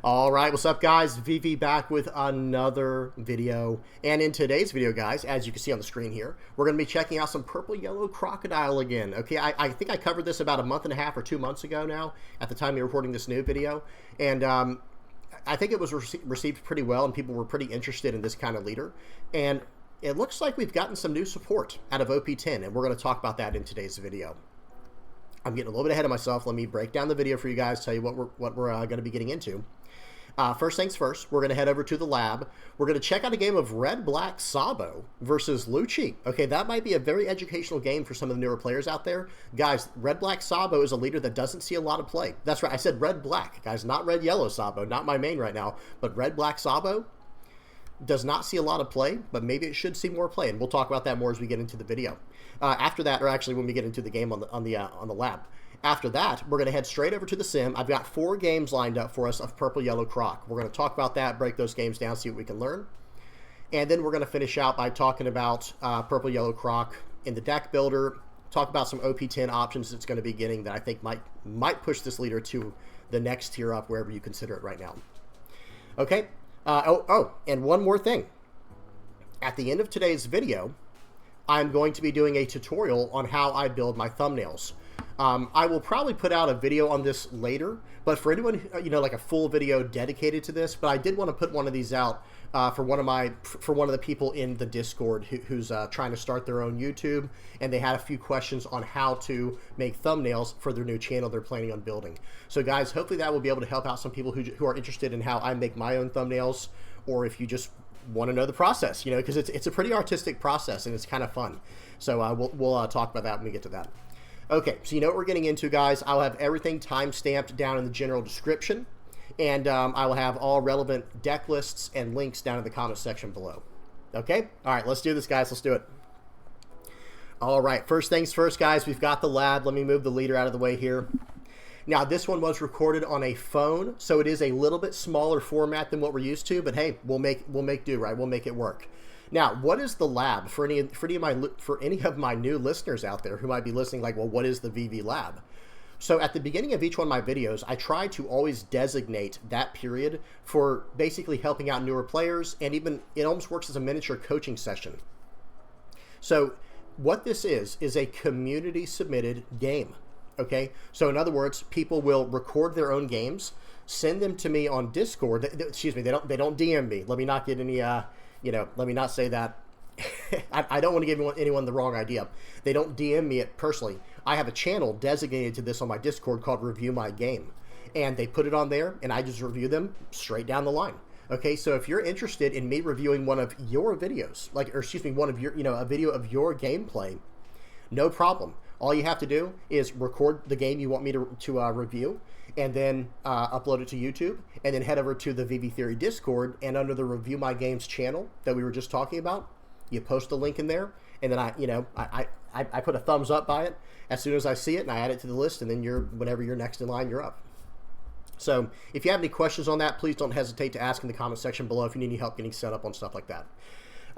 All right, what's up, guys? VV back with another video. And in today's video, guys, as you can see on the screen here, we're going to be checking out some purple yellow crocodile again. Okay, I think I covered this about a month and a half or 2 months ago now at the time of recording this new video. And I think it was received pretty well, and people were pretty interested in this kind of leader. And it looks like we've gotten some new support out of OP10, and we're going to talk about that in today's video. I'm getting a little bit ahead of myself. Let me break down the video for you guys, tell you what we're going to be getting into. First things first, we're going to head over to the lab. We're going to check out a game of Red-Black Sabo versus Lucci. Okay, that might be a very educational game for some of the newer players out there. Guys, Red-Black Sabo is a leader that doesn't see a lot of play. That's right, I said Red-Black, guys, not Red-Yellow Sabo, not my main right now, but Red-Black Sabo does not see a lot of play, but maybe it should see more play, and we'll talk about that more as we get into the video. After that, or actually when we get into the game on the lab. After that, we're going to head straight over to the sim. I've got 4 games lined up for us of Purple Yellow Croc. We're going to talk about that, break those games down, see what we can learn. And then we're going to finish out by talking about Purple Yellow Croc in the deck builder, talk about some OP10 options it's going to be getting that I think might push this leader to the next tier up, wherever you consider it right now. Okay, and one more thing. At the end of today's video, I'm going to be doing a tutorial on how I build my thumbnails. I will probably put out a video on this later, but for anyone, like a full video dedicated to this, but I did want to put one of these out for one of the people in the Discord who's trying to start their own YouTube, and they had a few questions on how to make thumbnails for their new channel they're planning on building. So guys, hopefully that will be able to help out some people who are interested in how I make my own thumbnails, or if you just want to know the process, because it's a pretty artistic process and it's kind of fun. So we'll talk about that when we get to that. Okay, so you know what we're getting into, guys. I'll have everything time-stamped down in the general description, and I will have all relevant deck lists and links down in the comment section below. Okay? All right, let's do this, guys. Let's do it. All right, first things first, guys. We've got the lab. Let me move the leader out of the way here. Now, this one was recorded on a phone, so it is a little bit smaller format than what we're used to, but hey, we'll make do, right? We'll make it work. Now, what is the lab? For any of my new listeners out there who might be listening like, well, what is the VV lab? So at the beginning of each one of my videos, I try to always designate that period for basically helping out newer players, and even it almost works as a miniature coaching session. So what this is a community submitted game. Okay, so in other words, people will record their own games, send them to me on Discord. Excuse me, they don't DM me. Let me not get any let me not say that. I don't want to give anyone the wrong idea. They don't DM me it personally. I have a channel designated to this on my Discord called Review My Game, and they put it on there, and I just review them straight down the line. Okay, so if you're interested in me reviewing one of your videos, one of your, a video of your gameplay, no problem. All you have to do is record the game you want me to review, and then upload it to YouTube, and then head over to the VV Theory Discord, and under the Review My Games channel that we were just talking about, you post a link in there, and then I put a thumbs up by it as soon as I see it, and I add it to the list, and then whenever you're next in line, you're up. So if you have any questions on that, please don't hesitate to ask in the comment section below if you need any help getting set up on stuff like that.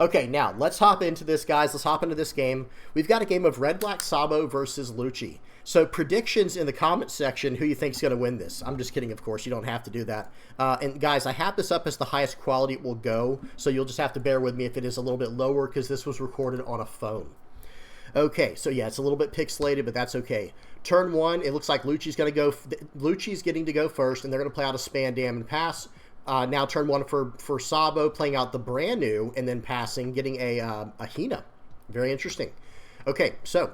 Okay, now let's hop into this, guys. Let's hop into this game. We've got a game of Red-Black Sabo versus Lucci. So predictions in the comment section, who you think's going to win this. I'm just kidding, of course. You don't have to do that. And guys, I have this up as the highest quality it will go, so you'll just have to bear with me if it is a little bit lower, because this was recorded on a phone. Okay, so yeah, it's a little bit pixelated, but that's okay. Turn 1, it looks like Lucci's getting to go first, and they're going to play out a span, dam, and pass. Now turn 1 for Sabo, playing out the brand new, and then passing, getting a Hina. Very interesting. Okay, so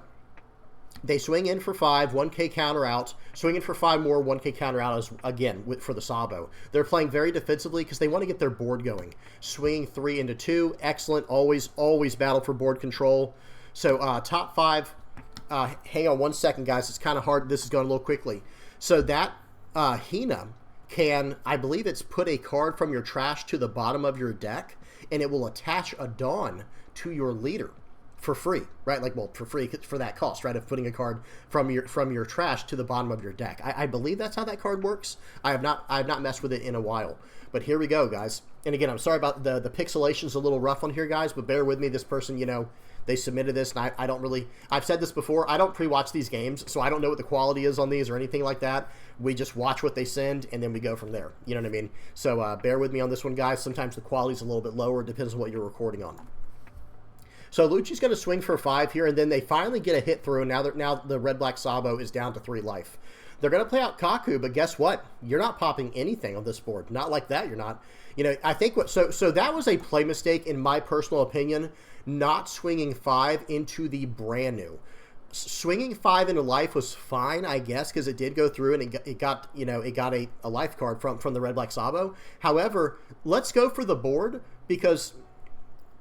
they swing in for 5, 1k counter out, swing in for 5 more, 1k counter out again for the Sabo. They're playing very defensively because they want to get their board going. Swinging 3 into 2, excellent. Always battle for board control. So top 5, hang on 1 second, guys. It's kind of hard. This is going a little quickly. So that Hina can, I believe it's put a card from your trash to the bottom of your deck, and it will attach a Dawn to your leader for free, right? Like, well, for free for that cost, right? Of putting a card from your trash to the bottom of your deck. I believe that's how that card works. I have not messed with it in a while, but here we go, guys. And again, I'm sorry about the pixelation's a little rough on here, guys, but bear with me. This person, They submitted this, and I don't really, I've said this before, I don't pre-watch these games, so I don't know what the quality is on these or anything like that. We just watch what they send, and then we go from there. You know what I mean? So bear with me on this one, guys. Sometimes the quality's a little bit lower. It depends on what you're recording on. So Lucci's going to swing for 5 here, and then they finally get a hit through, and now the red-black Sabo is down to 3 life. They're going to play out Kaku, but guess what? You're not popping anything on this board. Not like that, you're not. You know, I think so that was a play mistake, in my personal opinion, not swinging 5 into the brand new. Swinging 5 into life was fine, I guess, because it did go through, and it got a life card from the red-black Sabo. However, let's go for the board, because,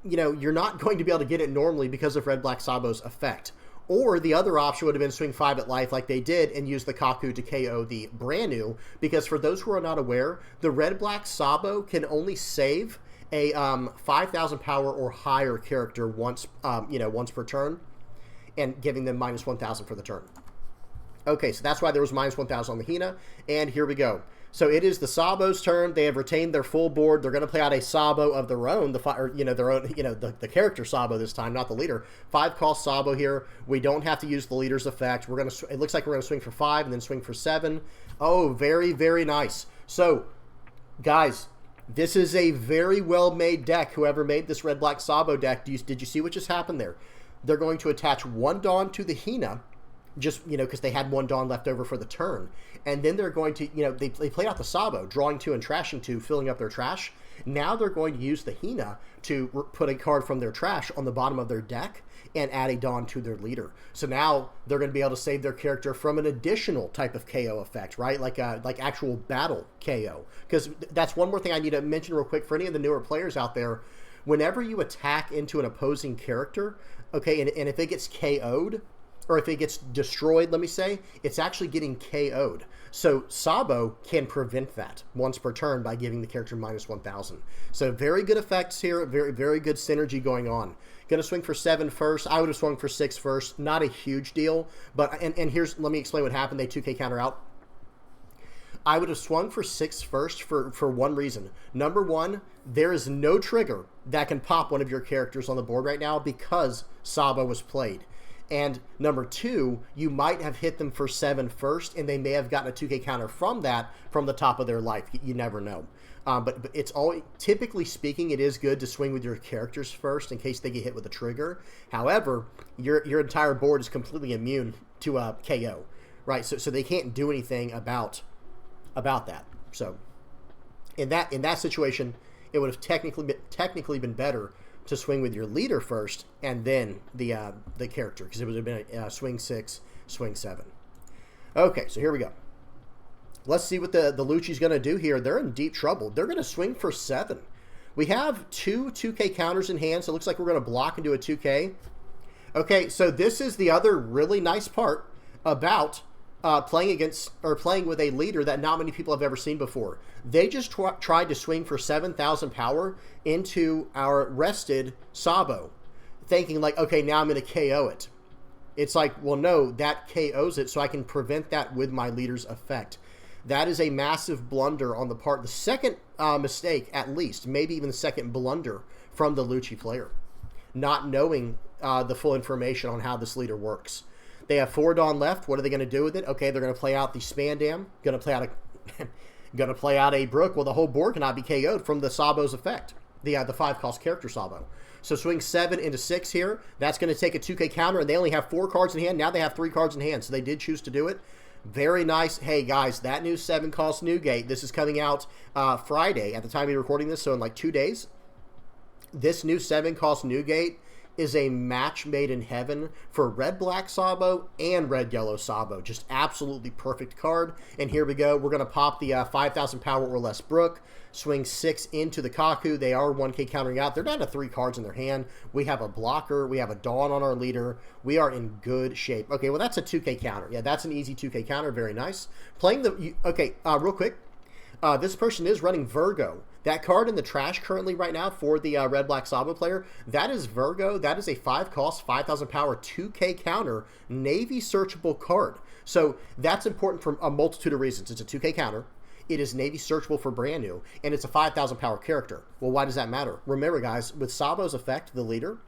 you know, you're not going to be able to get it normally because of red-black Sabo's effect. Or the other option would have been swing 5 at life like they did and use the Kaku to KO the brand new, because for those who are not aware, the red-black Sabo can only save a 5,000 power or higher character once per turn, and giving them minus 1,000 for the turn. Okay, so that's why there was minus 1,000 on the Hina, and here we go. So it is the Sabo's turn. They have retained their full board. They're going to play out a Sabo of their own, the character Sabo this time, not the leader. 5 cost Sabo here. We don't have to use the leader's effect. It looks like we're going to swing for 5 and then swing for 7. Oh, very, very nice. So, guys, this is a very well-made deck. Whoever made this red-black Sabo deck, did you see what just happened there? They're going to attach 1 Dawn to the Hina, just, because they had 1 Dawn left over for the turn. And then they're going to, they played out the Sabo, drawing 2 and trashing 2, filling up their trash. Now they're going to use the Hina to put a card from their trash on the bottom of their deck and add a Dawn to their leader. So now they're going to be able to save their character from an additional type of KO effect, right? Like actual battle KO. Because that's one more thing I need to mention real quick for any of the newer players out there. Whenever you attack into an opposing character, okay, and if it gets KO'd, or if it gets destroyed, let me say, it's actually getting KO'd. So Sabo can prevent that once per turn by giving the character minus 1,000. So very good effects here, very, very good synergy going on. Going to swing for 7 first. I would have swung for 6 first. Not a huge deal, but, and let me explain what happened. They 2K counter out. I would have swung for 6 first for one reason. Number one, there is no trigger that can pop one of your characters on the board right now because Sabo was played. And number two, you might have hit them for 7 first, and they may have gotten a 2K counter from that, from the top of their life. You never know. But it's always, typically speaking, it is good to swing with your characters first in case they get hit with a trigger. However, your entire board is completely immune to KO, right? So they can't do anything about that. So in that situation, it would have technically been better to swing with your leader first and then the character, because it would have been a swing 6, swing 7. Okay, so here we go. Let's see what the Lucci's going to do here. They're in deep trouble. They're going to swing for 7. We have 2 2K counters in hand, so it looks like we're going to block and do a 2K. Okay, so this is the other really nice part about playing with a leader that not many people have ever seen before. They just tried to swing for 7,000 power into our rested Sabo, thinking like, okay, now I'm going to KO it. It's like, well, no, that KOs it, so I can prevent that with my leader's effect. That is a massive blunder on the part, the second mistake at least, maybe even the second blunder from the Lucci player, not knowing the full information on how this leader works. They have 4 Dawn left. What are they going to do with it? Okay, they're going to play out the Spandam. Going to play out a Brook. Well, the whole board cannot be KO'd from the Sabo's effect. The 5 cost character Sabo. So swing 7 into 6 here. That's going to take a 2K counter, and they only have 4 cards in hand. Now they have 3 cards in hand, so they did choose to do it. Very nice. Hey, guys, that new 7 cost Newgate. This is coming out Friday at the time of recording this, so in like 2 days. This new 7 cost Newgate is a match made in heaven for red-black Sabo and red-yellow Sabo. Just absolutely perfect card. And here we go. We're going to pop the 5,000 power or less Brook. Swing 6 into the Kaku. They are 1K countering out. They're down to 3 cards in their hand. We have a blocker. We have a Dawn on our leader. We are in good shape. Okay, well, that's a 2K counter. Yeah, that's an easy 2K counter. Very nice. Playing the... Okay, real quick. This person is running Virgo. That card in the trash currently right now for the red-black Sabo player, that is Virgo. That is a 5 cost, 5,000 power, 2K counter, Navy searchable card. So that's important for a multitude of reasons. It's a 2K counter. It is Navy searchable for brand new, and it's a 5,000 power character. Well, why does that matter? Remember, guys, with Sabo's effect, the leader,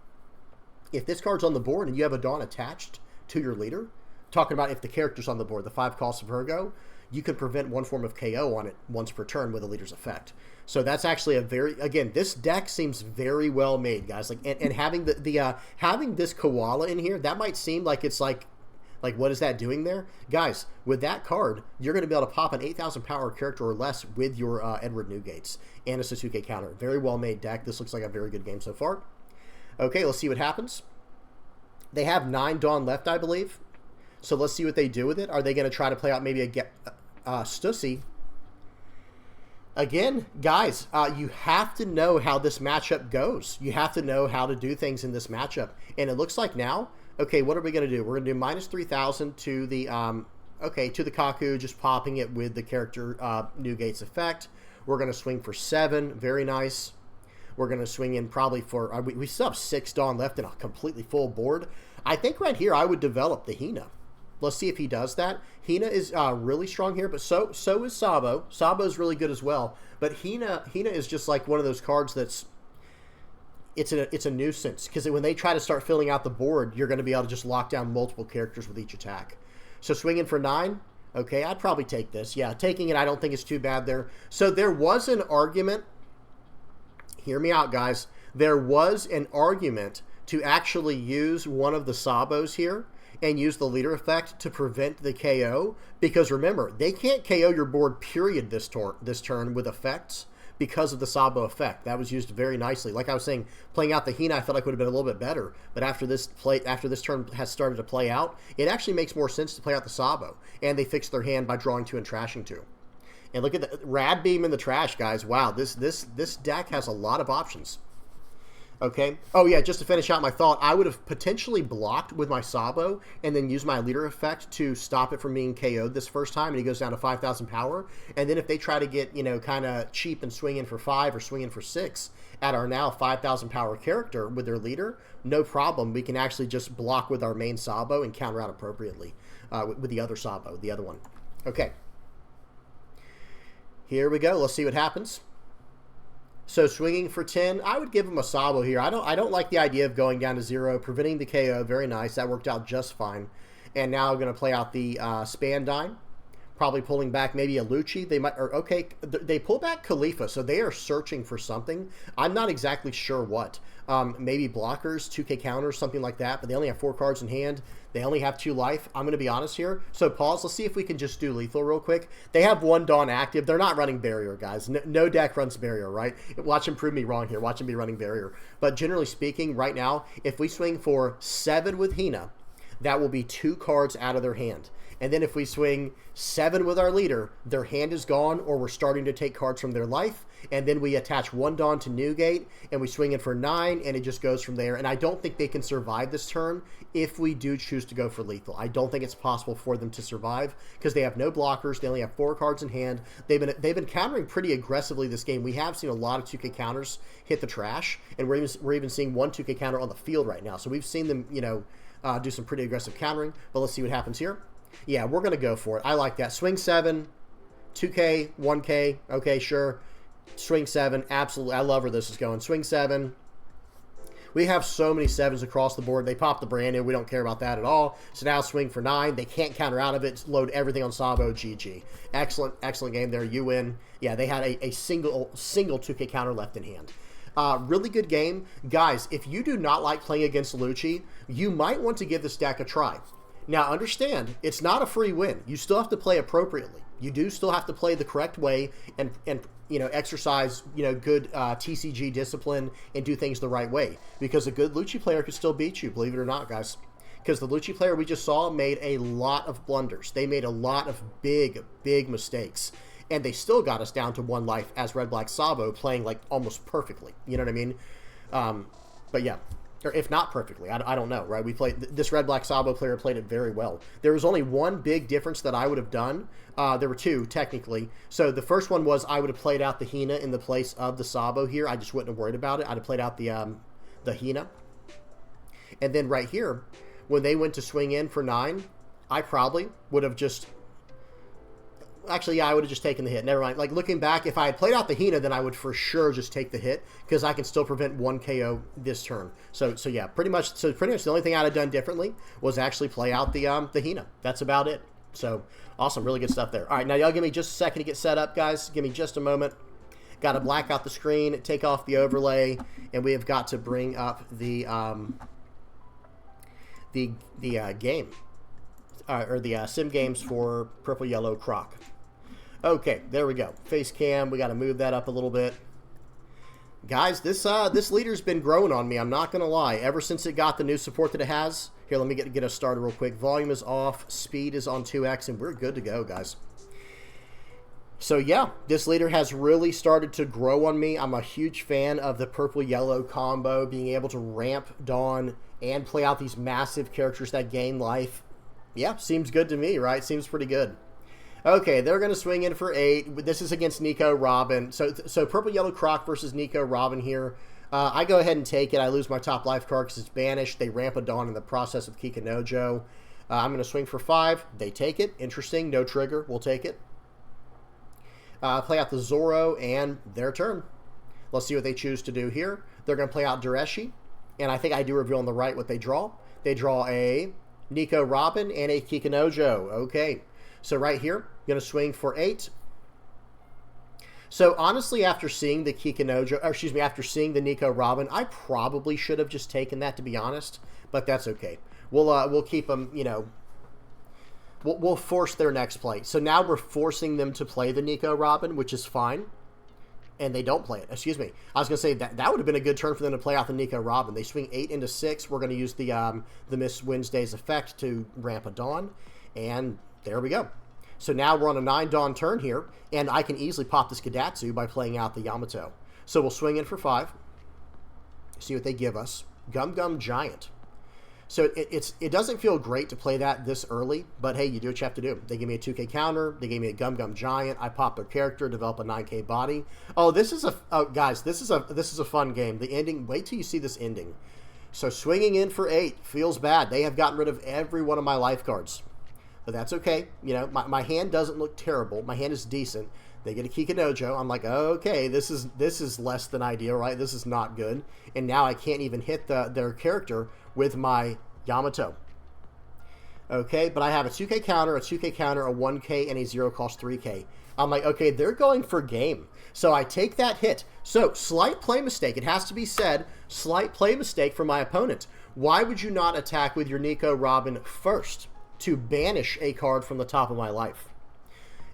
If this card's on the board and you have a Dawn attached to your leader, talking about if the character's on the board, the 5 cost of Virgo, you can prevent one form of KO on it once per turn with a leader's effect. So that's actually a very, again, this deck seems very well made, guys. Like, and having having this koala in here, that might seem like it's like what is that doing there, guys? With that card, you're going to be able to pop an 8,000 power character or less with your Edward Newgates and a Sasuke counter. Very well made deck. This looks like a very good game so far. Okay, let's see what happens. They have 9 Dawn left, I believe. So let's see what they do with it. Are they going to try to play out maybe a Stussy? Again, guys, you have to know how this matchup goes. You have to know how to do things in this matchup. And it looks like now, okay, what are we going to do? We're going to do minus 3,000 to the, to the Kaku, just popping it with the character Newgate's effect. We're going to swing for 7. Very nice. We're going to swing in probably for, we still have 6 Dawn left and a completely full board. I think right here I would develop the Hina. Let's see if he does that. Hina is really strong here, but so is Sabo. Sabo is really good as well. But Hina is just like one of those cards that's, it's a nuisance, because when they try to start filling out the board, you're going to be able to just lock down multiple characters with each attack. So swinging for 9, okay, I'd probably take this. Yeah, taking it I don't think is too bad there. So there was an argument, hear me out, guys. There was an argument to actually use one of the Sabos here and use the leader effect to prevent the KO, because remember, they can't KO your board period this turn with effects because of the Sabo effect. That was used very nicely. Like I was saying, playing out the Hina I felt like would have been a little bit better, but after this turn has started to play out, it actually makes more sense to play out the Sabo, and they fixed their hand by drawing 2 and trashing 2. And look at the Rad Beam in the trash, guys. Wow, this deck has a lot of options. Okay. Oh, yeah, just to finish out my thought, I would have potentially blocked with my Sabo and then used my leader effect to stop it from being KO'd this first time, and he goes down to 5,000 power. And then if they try to get, kind of cheap and swing in for 5 or swing in for 6 at our now 5,000 power character with their leader, no problem. We can actually just block with our main Sabo and counter out appropriately with the other Sabo, the other one. Okay. Here we go. Let's see what happens. So swinging for 10, I would give him a Sabo here. I don't like the idea of going down to 0, preventing the KO. Very nice. That worked out just fine. And now I'm going to play out the Spandine. Probably pulling back maybe a Lucci. They might, or okay, they pull back Khalifa, so they are searching for something. I'm not exactly sure what. Maybe blockers, 2K counters, something like that, but they only have 4 cards in hand. They only have 2 life. I'm going to be honest here. So pause. Let's see if we can just do lethal real quick. They have 1 Dawn active. They're not running barrier, guys. No deck runs barrier, right? Watch them prove me wrong here. Watch them be running barrier. But generally speaking, right now, if we swing for 7 with Hina, that will be 2 cards out of their hand. And then if we swing 7 with our leader, their hand is gone, or we're starting to take cards from their life. And then we attach 1 Dawn to Newgate, and we swing in for 9, and it just goes from there. And I don't think they can survive this turn if we do choose to go for lethal. I don't think it's possible for them to survive because they have no blockers. They only have 4 cards in hand. They've been countering pretty aggressively this game. We have seen a lot of 2K counters hit the trash, and we're even seeing 1 2K counter on the field right now. So we've seen them, do some pretty aggressive countering. But let's see what happens here. Yeah, we're going to go for it. I like that. Swing 7, 2K, 1K. Okay, sure. Swing 7. Absolutely. I love where this is going. Swing 7. We have so many 7s across the board. They pop the brand new. We don't care about that at all. So now swing for 9. They can't counter out of it. Load everything on Sabo. GG. Excellent, excellent game there. You win. Yeah, they had a single 2K counter left in hand. Really good game. Guys, if you do not like playing against Lucci, you might want to give this deck a try. Now, understand, it's not a free win. You still have to play appropriately. You do still have to play the correct way and exercise, good TCG discipline and do things the right way. Because a good Lucci player could still beat you, believe it or not, guys. Because the Lucci player we just saw made a lot of blunders. They made a lot of big, big mistakes. And they still got us down to 1 life as Red Black Sabo playing like almost perfectly. You know what I mean? But yeah. Or if not perfectly, I don't know, right? We played this Red Black Sabo player played it very well. There was only 1 big difference that I would have done. There were 2 technically. So the first one was I would have played out the Hina in the place of the Sabo here. I just wouldn't have worried about it. I'd have played out the Hina. And then right here, when they went to swing in for 9, I probably would have just. Actually, yeah, I would have just taken the hit. Never mind. Like, looking back, if I had played out the Hina, then I would for sure just take the hit, because I can still prevent 1 KO this turn. So yeah, pretty much the only thing I'd have done differently was actually play out the Hina. That's about it. So, awesome. Really good stuff there. All right, now y'all give me just a second to get set up, guys. Give me just a moment. Got to black out the screen, take off the overlay, and we have got to bring up the game. Or the sim games for Purple Yellow Croc. Okay, there we go. Face cam, we got to move that up a little bit. Guys, this leader's been growing on me, I'm not going to lie. Ever since it got the new support that it has. Here, let me get us started real quick. Volume is off, speed is on 2x, and we're good to go, guys. So yeah, this leader has really started to grow on me. I'm a huge fan of the purple-yellow combo, being able to ramp Dawn and play out these massive characters that gain life. Yeah, seems good to me, right? Seems pretty good. Okay, they're going to swing in for 8. This is against Nico Robin. So Purple-Yellow Croc versus Nico Robin here. I go ahead and take it. I lose my top life card because it's banished. They ramp a Dawn in the process of Kikanojo. I'm going to swing for 5. They take it. Interesting. No trigger. We'll take it. Play out the Zoro and their turn. Let's see what they choose to do here. They're going to play out Dureshi. And I think I do reveal on the right what they draw. They draw a Nico Robin and a Kikanojo. Okay. So right here, going to swing for 8. So honestly, after seeing the Kikanojo, or excuse me, after seeing the Nico Robin, I probably should have just taken that, to be honest. But that's okay. We'll keep them, you know, we'll force their next play. So now we're forcing them to play the Nico Robin, which is fine. And they don't play it. Excuse me. I was going to say that would have been a good turn for them to play out the Nico Robin. They swing 8 into 6. We're going to use the Miss Wednesday's effect to ramp a Dawn. And there we go. So now we're on a 9 Dawn turn here. And I can easily pop this Kadatsu by playing out the Yamato. So we'll swing in for 5. See what they give us. Gum Gum Giant. So it doesn't feel great to play that this early, but hey, you do what you have to do. They give me a 2K counter. They gave me a Gum Gum Giant. I pop their character, develop a 9K body. Oh, this is guys, this is a fun game. The ending. Wait till you see this ending. So swinging in for 8 feels bad. They have gotten rid of every one of my life cards, but that's okay. You know, my hand doesn't look terrible. My hand is decent. They get a Kikanojo. I'm like, okay, this is less than ideal, right? This is not good. And now I can't even hit their character with my Yamato. Okay, but I have a 2K counter, a 1K, and a 0 cost 3K. I'm like, okay, they're going for game. So I take that hit. So, slight play mistake. It has to be said, slight play mistake for my opponent. Why would you not attack with your Nico Robin first to banish a card from the top of my life?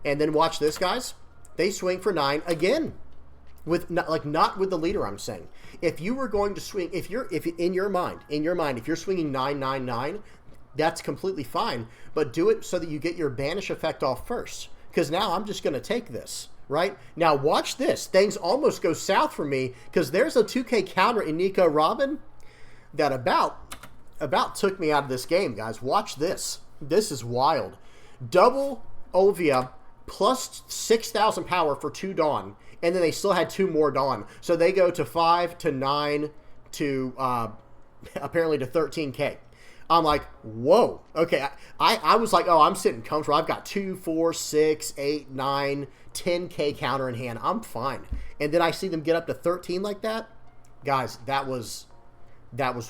And then watch this, guys. They swing for 9 again. Not with the leader, I'm saying. If you were going to swing, if in your mind, if you're swinging 999, that's completely fine. But do it so that you get your banish effect off first. Because now I'm just going to take this, right? Now watch this. Things almost go south for me because there's a 2K counter in Nico Robin that about took me out of this game, guys. Watch this. This is wild. Double Ovia plus 6,000 power for 2 Dawn. And then they still had 2 more Dawn. So they go to 5 to 9 to apparently to 13K. I'm like, whoa. Okay, I was like, oh, I'm sitting comfortable. I've got 2, 4, 6, 8, 9, 10K counter in hand. I'm fine. And then I see them get up to 13 like that. Guys, that was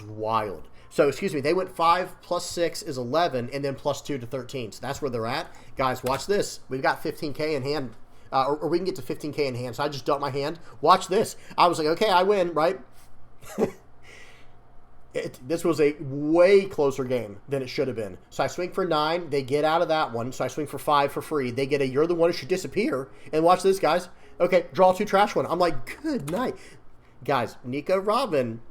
wild. So, excuse me, they went 5 plus 6 is 11, and then plus 2 to 13. So that's where they're at. Guys, watch this. We've got 15K in hand. Or we can get to 15K in hand. So I just dumped my hand. Watch this. I was like, okay, I win, right? This was a way closer game than it should have been. So I swing for 9. They get out of that one. So I swing for 5 for free. They get a you're the one who should disappear. And watch this, guys. Okay, draw 2 trash one. I'm like, good night. Guys, Nico Robin,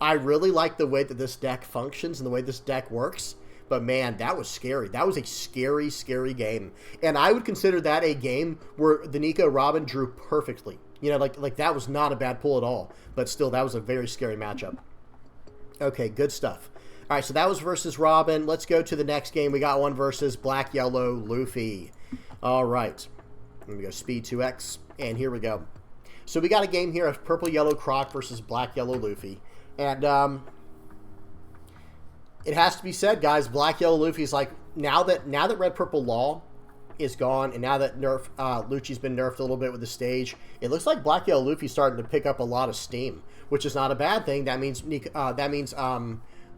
I really like the way that this deck functions and the way this deck works. But man, that was scary. That was a scary, scary game. And I would consider that a game where the Nico Robin drew perfectly. You know, like that was not a bad pull at all. But still, that was a very scary matchup. Okay, good stuff. All right, so that was versus Robin. Let's go to the next game. We got one versus Black Yellow Luffy. All right. Let me go speed 2x. And here we go. So we got a game here of Purple Yellow Croc versus Black Yellow Luffy. And it has to be said, guys, Black Yellow Luffy is like, now that Red Purple Law is gone, and now that Lucci's been nerfed a little bit with the stage, it looks like Black Yellow Luffy's starting to pick up a lot of steam, which is not a bad thing. That means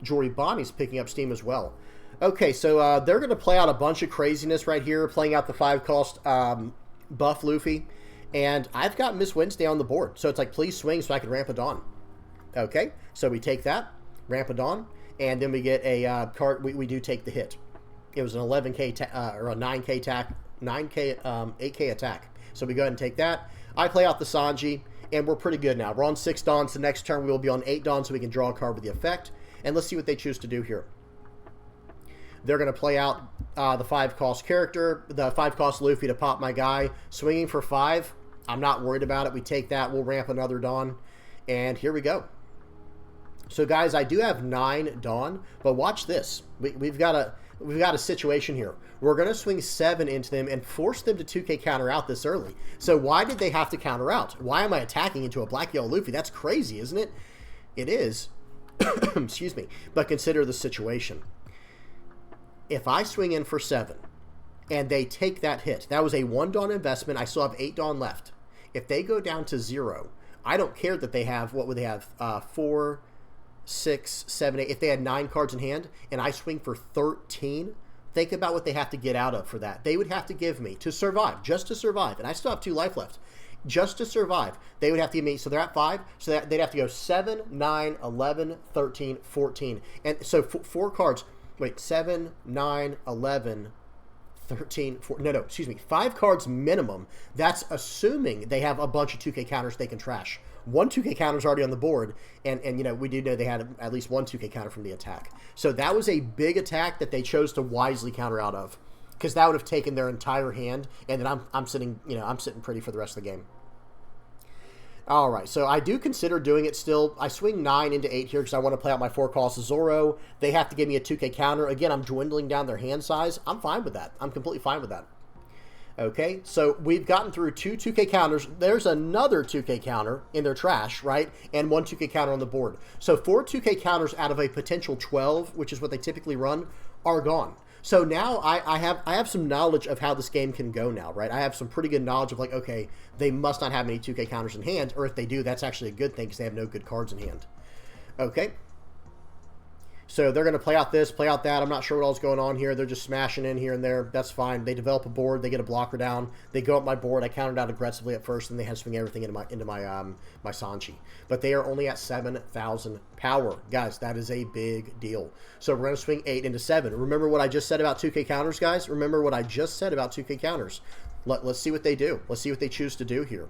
Jory Bonnie's picking up steam as well. Okay, so they're going to play out a bunch of craziness right here, playing out the 5-cost buff Luffy, and I've got Miss Wednesday on the board, so it's like, please swing so I can ramp a Dawn. Okay, so we take that, ramp a Dawn, and then we get a card. We do take the hit. It was an 11k or a 9k attack, 8k attack. So we go ahead and take that. I play out the Sanji, and we're pretty good now. We're on 6 Dawns. The next turn we will be on 8 Dawns, so we can draw a card with the effect. And let's see what they choose to do here. They're going to play out the 5-cost character, the 5-cost Luffy to pop my guy. Swinging for 5. I'm not worried about it. We take that. We'll ramp another Dawn. And here we go. So, guys, I do have 9 Dawn, but watch this. We've got a situation here. We're going to swing 7 into them and force them to 2k counter out this early. So why did they have to counter out? Why am I attacking into a Black Yellow Luffy? That's crazy, isn't it? It is. Excuse me. But consider the situation. If I swing in for 7 and they take that hit, that was a 1 Dawn investment. I still have 8 Dawn left. If they go down to 0, I don't care that they have, what would they have? 4, 6, 7, 8. If they had 9 cards in hand and I swing for 13, think about what they have to get out of for that. They would have to give me, to survive, just to survive, and I still have 2 life left, just to survive, they would have to give me, so they're at 5, so they'd have to go 7, 9, 11, 13, 14. And so 4 cards, wait, 7, 9, 11, 13, 14, no, excuse me, 5 cards minimum. That's assuming they have a bunch of 2k counters they can trash. 1 2k counter is already on the board, and you know, we do know they had at least 1 2k counter from the attack. So that was a big attack that they chose to wisely counter out of, because that would have taken their entire hand, and then I'm sitting, you know, I'm sitting pretty for the rest of the game. All right, so I do consider doing it still. I swing 9 into 8 here because I want to play out my 4-cost Zoro. They have to give me a 2k counter. Again, I'm dwindling down their hand size. I'm fine with that. I'm completely fine with that. Okay, so we've gotten through 2 2k counters. There's another 2k counter in their trash, right? And 1 2k counter on the board. So 4 2k counters out of a potential 12, which is what they typically run, are gone. So now I have some knowledge of how this game can go now, right? I have some pretty good knowledge of, like, okay, they must not have any 2k counters in hand, or if they do, that's actually a good thing because they have no good cards in hand. Okay. So they're going to play out this, play out that. I'm not sure what else is going on here. They're just smashing in here and there. That's fine. They develop a board. They get a blocker down. They go up my board. I countered out aggressively at first, and they had to swing everything into my Sanji. But they are only at 7,000 power. Guys, that is a big deal. So we're going to swing 8 into 7. Remember what I just said about 2k counters, guys? Remember what I just said about 2k counters. Let's see what they do. Let's see what they choose to do here.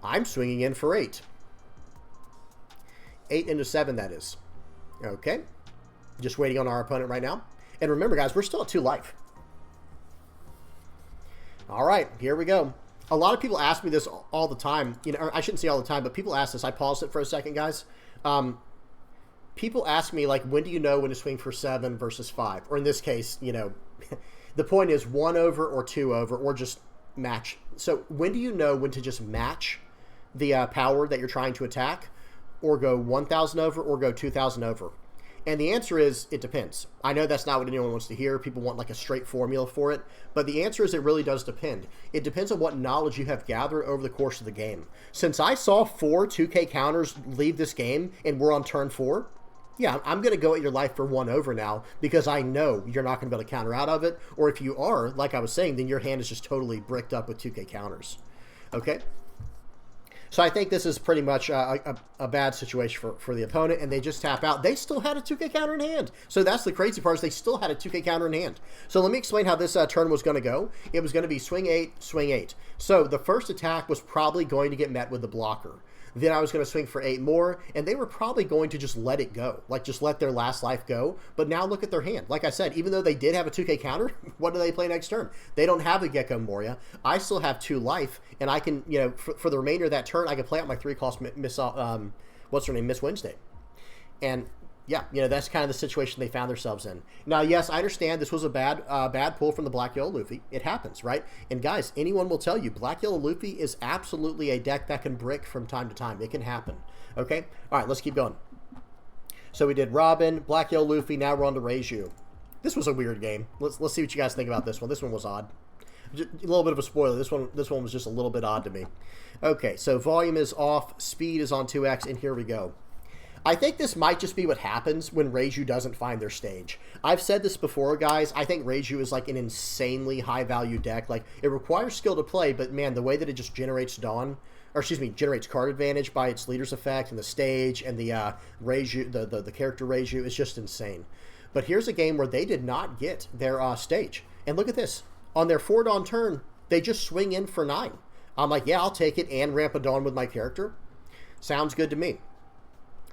I'm swinging in for 8. 8 into 7, that is. Okay. Just waiting on our opponent right now. And remember, guys, we're still at 2 life. All right, here we go. A lot of people ask me this all the time. You know, I shouldn't say all the time, but people ask this. I paused it for a second, guys. People ask me, like, when do you know when to swing for 7 versus 5? Or in this case, you know, the point is 1 over or 2 over, or just match. So when do you know when to just match the power that you're trying to attack, or go 1,000 over, or go 2,000 over? And the answer is, it depends. I know that's not what anyone wants to hear. People want like a straight formula for it. But the answer is, it really does depend. It depends on what knowledge you have gathered over the course of the game. Since I saw 4 2k counters leave this game and we're on turn 4, yeah, I'm going to go at your life for 1 over now, because I know you're not going to be able to counter out of it. Or if you are, like I was saying, then your hand is just totally bricked up with 2k counters. Okay? So I think this is pretty much a bad situation for the opponent, and they just tap out. They still had a 2k counter in hand. So that's the crazy part, is they still had a 2k counter in hand. So let me explain how this turn was going to go. It was going to be swing 8, swing 8. So the first attack was probably going to get met with the blocker. Then I was going to swing for 8 more, and they were probably going to just let it go. Like, just let their last life go. But now look at their hand. Like I said, even though they did have a 2k counter, what do they play next turn? They don't have a Gecko Moria. I still have 2 life, and I can, you know, for the remainder of that turn, I can play out my 3-cost what's her name, Miss Wednesday. And yeah, you know, that's kind of the situation they found themselves in. Now, yes, I understand this was a bad pull from the Black Yellow Luffy. It happens, right? And guys, anyone will tell you, Black Yellow Luffy is absolutely a deck that can brick from time to time. It can happen. Okay? All right, let's keep going. So we did Robin, Black Yellow Luffy. Now we're on to Reiju. This was a weird game. Let's see what you guys think about this one. This one was odd. a little bit of a spoiler. This one was just a little bit odd to me. Okay, so volume is off, speed is on 2x, and here we go. I think this might just be what happens when Reiju doesn't find their stage. I've said this before, guys. I think Reiju is like an insanely high-value deck. Like, it requires skill to play, but man, the way that it just generates generates card advantage by its leader's effect and the stage and the Reiju, the character Reiju is just insane. But here's a game where they did not get their stage. And look at this. On their 4-Dawn turn, they just swing in for 9. I'm like, yeah, I'll take it and ramp a Dawn with my character. Sounds good to me.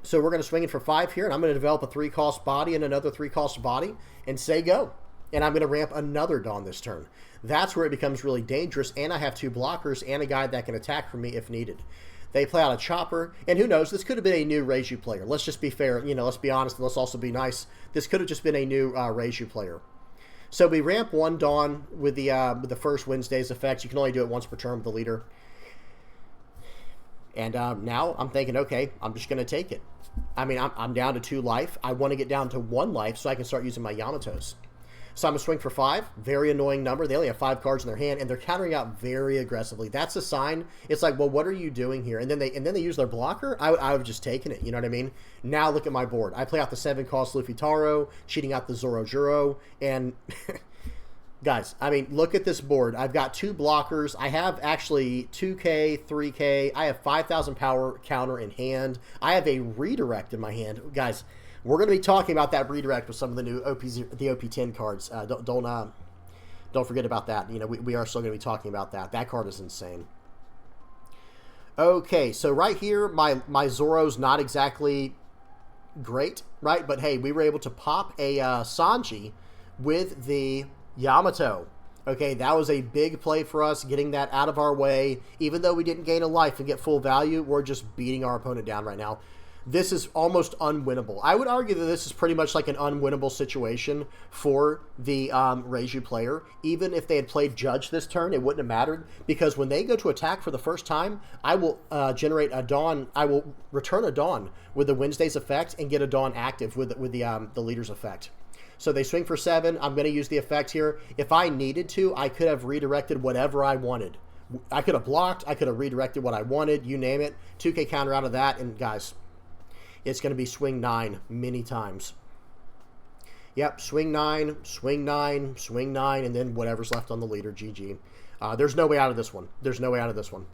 So we're going to swing in for 5 here, and I'm going to develop a 3-cost body and another 3-cost body and say go. And I'm going to ramp another Dawn this turn. That's where it becomes really dangerous, and I have 2 blockers and a guy that can attack for me if needed. They play out a Chopper, and who knows, this could have been a new Reiju player. Let's just be fair, you know, let's be honest, and let's also be nice. This could have just been a new Reiju player. So we ramp 1 Dawn with the first Wednesday's effects. You can only do it once per turn with the leader. And now I'm thinking, okay, I'm just going to take it. I mean, I'm down to 2 life. I want to get down to 1 life so I can start using my Yamatos. So I'm going to swing for 5. Very annoying number. They only have 5 cards in their hand, and they're countering out very aggressively. That's a sign. It's like, well, what are you doing here? And then they use their blocker. I would have just taken it. You know what I mean? Now look at my board. I play out the 7-cost Luffy Taro, cheating out the Zoro Juro, and... Guys, I mean, look at this board. I've got 2 blockers. I have actually 2K, 3K. I have 5,000 power counter in hand. I have a redirect in my hand. Guys, we're going to be talking about that redirect with some of the new OP10 cards. Don't forget about that. You know, we are still going to be talking about that. That card is insane. Okay, so right here, my Zoro's not exactly great, right? But hey, we were able to pop a Sanji with the Yamato. Okay, that was a big play for us, getting that out of our way. Even though we didn't gain a life and get full value, we're just beating our opponent down right now. This is almost unwinnable. I would argue that this is pretty much like an unwinnable situation for the Reiju player. Even if they had played Judge this turn, it wouldn't have mattered, because when they go to attack for the first time, I will generate a Dawn. I will return a Dawn with the Wednesday's effect and get a Dawn active with the leader's effect. So they swing for 7. I'm going to use the effect here. If I needed to, I could have redirected whatever I wanted. I could have blocked. I could have redirected what I wanted. You name it. 2K counter out of that. And guys, it's going to be swing 9 many times. Yep, swing 9, swing 9, swing 9, and then whatever's left on the leader, GG. There's no way out of this one. There's no way out of this one.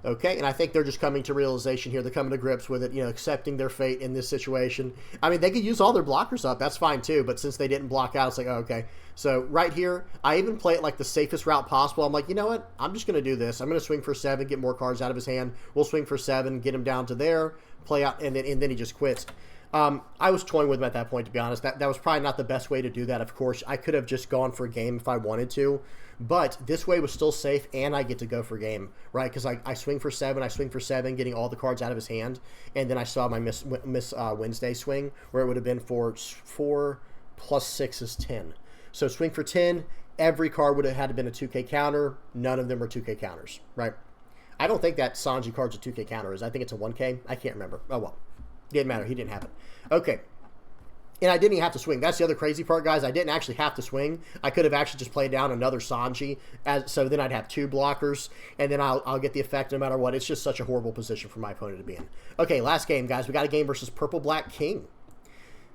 Okay, and I think they're just coming to realization here. They're coming to grips with it, you know, accepting their fate in this situation. I mean, they could use all their blockers up. That's fine, too. But since they didn't block out, it's like, oh, okay. So right here, I even play it like the safest route possible. I'm like, you know what? I'm just going to do this. I'm going to swing for 7, get more cards out of his hand. We'll swing for 7, get him down to there, play out, and then he just quits. I was toying with him at that point, to be honest. That was probably not the best way to do that, of course. I could have just gone for a game if I wanted to. But this way was still safe, and I get to go for game, right? Because I swing for 7, getting all the cards out of his hand, and then I saw my miss Wednesday swing, where it would have been for 4 plus 6 is 10. So swing for 10, every card would have had to been a 2K counter. None of them are 2K counters, right? I don't think that Sanji card's a 2K counter. I think it's a 1K. I can't remember. Oh, well. Didn't matter. He didn't have it. Okay. And I didn't even have to swing. That's the other crazy part, guys. I didn't actually have to swing. I could have actually just played down another Sanji. So then I'd have 2 blockers, and then I'll get the effect no matter what. It's just such a horrible position for my opponent to be in. Okay, last game, guys. We got a game versus Purple-Black King.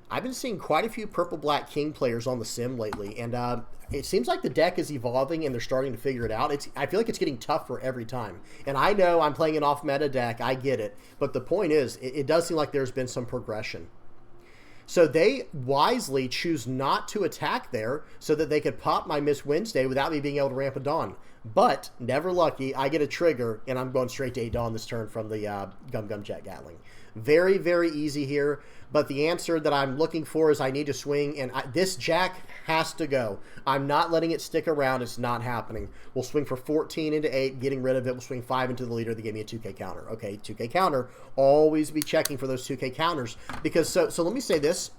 I've been seeing quite a few Purple-Black King players on the sim lately, and it seems like the deck is evolving and they're starting to figure it out. I feel like it's getting tougher every time. And I know I'm playing an off-meta deck. I get it. But the point is, it does seem like there's been some progression. So they wisely choose not to attack there so that they could pop my Miss Wednesday without me being able to ramp a Dawn. But, never lucky, I get a trigger, and I'm going straight to a Dawn this turn from the Gum Gum Jet Gatling. Very, very easy here. But the answer that I'm looking for is I need to swing, and this Jack has to go. I'm not letting it stick around. It's not happening. We'll swing for 14 into 8, getting rid of it. We'll swing 5 into the leader. They gave me a 2K counter. Okay, 2K counter. Always be checking for those 2K counters. Because, so let me say this.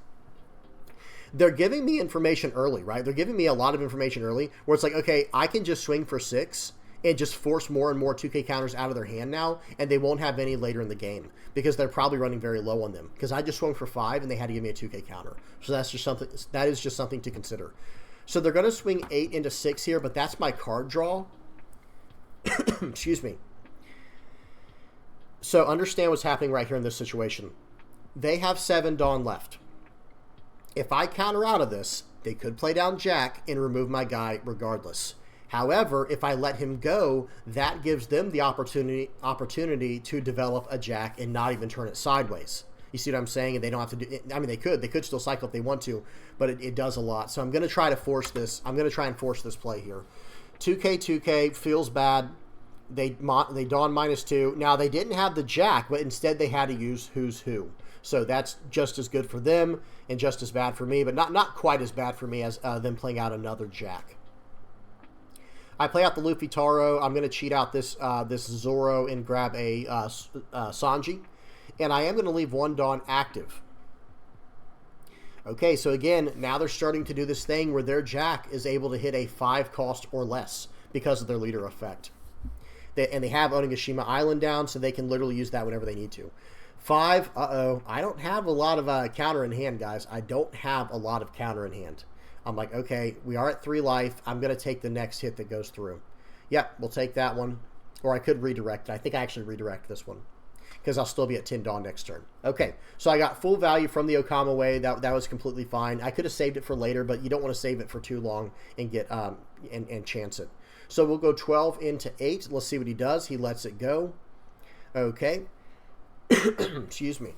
They're giving me information early, right? They're giving me a lot of information early where it's like, okay, I can just swing for 6 and just force more and more 2K counters out of their hand now, and they won't have any later in the game because they're probably running very low on them. Because I just swung for 5 and they had to give me a 2K counter. So that is just something to consider. So they're going to swing 8 into 6 here, but that's my card draw. Excuse me. So understand what's happening right here in this situation. They have 7 Dawn left. If I counter out of this, they could play down Jack and remove my guy regardless. However, if I let him go, that gives them the opportunity to develop a Jack and not even turn it sideways. You see what I'm saying? And they don't have to do it. I mean, they could still cycle if they want to, but it does a lot. So I'm going to try to force this. I'm going to try and force this play here. 2K feels bad. They Dawn -2. Now, they didn't have the Jack, but instead they had to use Who's Who. So that's just as good for them and just as bad for me, but not quite as bad for me as them playing out another Jack. I play out the Luffy Taro. I'm going to cheat out this Zoro and grab a Sanji. And I am going to leave 1 Dawn active. Okay, so again, now they're starting to do this thing where their Jack is able to hit a 5 cost or less because of their leader effect. And they have Onigashima Island down, so they can literally use that whenever they need to. 5, I don't have a lot of counter in hand, guys. I don't have a lot of counter in hand. I'm like, okay, we are at 3 life. I'm going to take the next hit that goes through. Yep, we'll take that one. Or I could redirect it. I think I actually redirect this one, because I'll still be at 10 Dawn next turn. Okay, so I got full value from the Okama Way. That was completely fine. I could have saved it for later, but you don't want to save it for too long and get and chance it. So we'll go 12 into 8. Let's see what he does. He lets it go. Okay. Excuse me.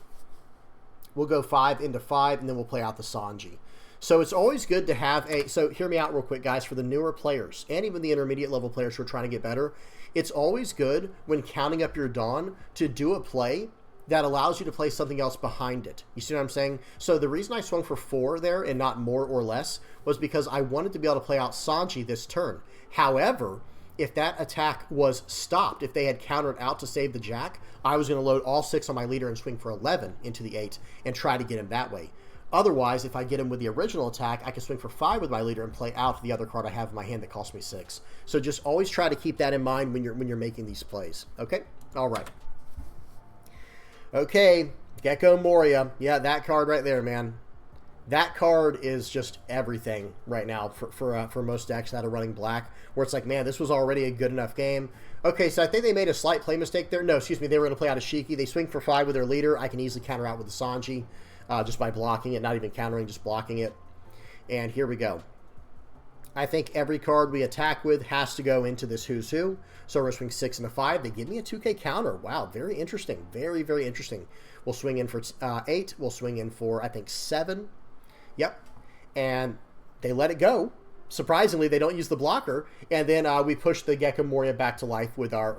We'll go 5 into 5, and then we'll play out the Sanji. So it's always good to have a... So hear me out real quick, guys. For the newer players, and even the intermediate level players who are trying to get better, it's always good when counting up your Dawn to do a play that allows you to play something else behind it. You see what I'm saying? So the reason I swung for 4 there and not more or less was because I wanted to be able to play out Sanji this turn. However, if that attack was stopped, if they had countered out to save the Jack, I was going to load all 6 on my leader and swing for 11 into the 8 and try to get him that way. Otherwise, if I get him with the original attack, I can swing for 5 with my leader and play out the other card I have in my hand that costs me 6. So just always try to keep that in mind when you're making these plays. Okay? All right. Okay, Gecko Moria. Yeah, that card right there, man. That card is just everything right now for most decks that are running black, where it's like, man, this was already a good enough game. Okay, so I think they made a slight play mistake there. No, excuse me, they were going to play out a Shiki. They swing for 5 with their leader. I can easily counter out with the Sanji. Just by blocking it, not even countering, just blocking it. And here we go. I think every card we attack with has to go into this Who's Who. So we're going to swing 6 and a 5. They give me a 2K counter. Wow, very interesting. Very, very interesting. We'll swing in for 8. We'll swing in for, I think, 7. Yep. And they let it go. Surprisingly, they don't use the blocker. And then we push the Gecko Moria back to life with our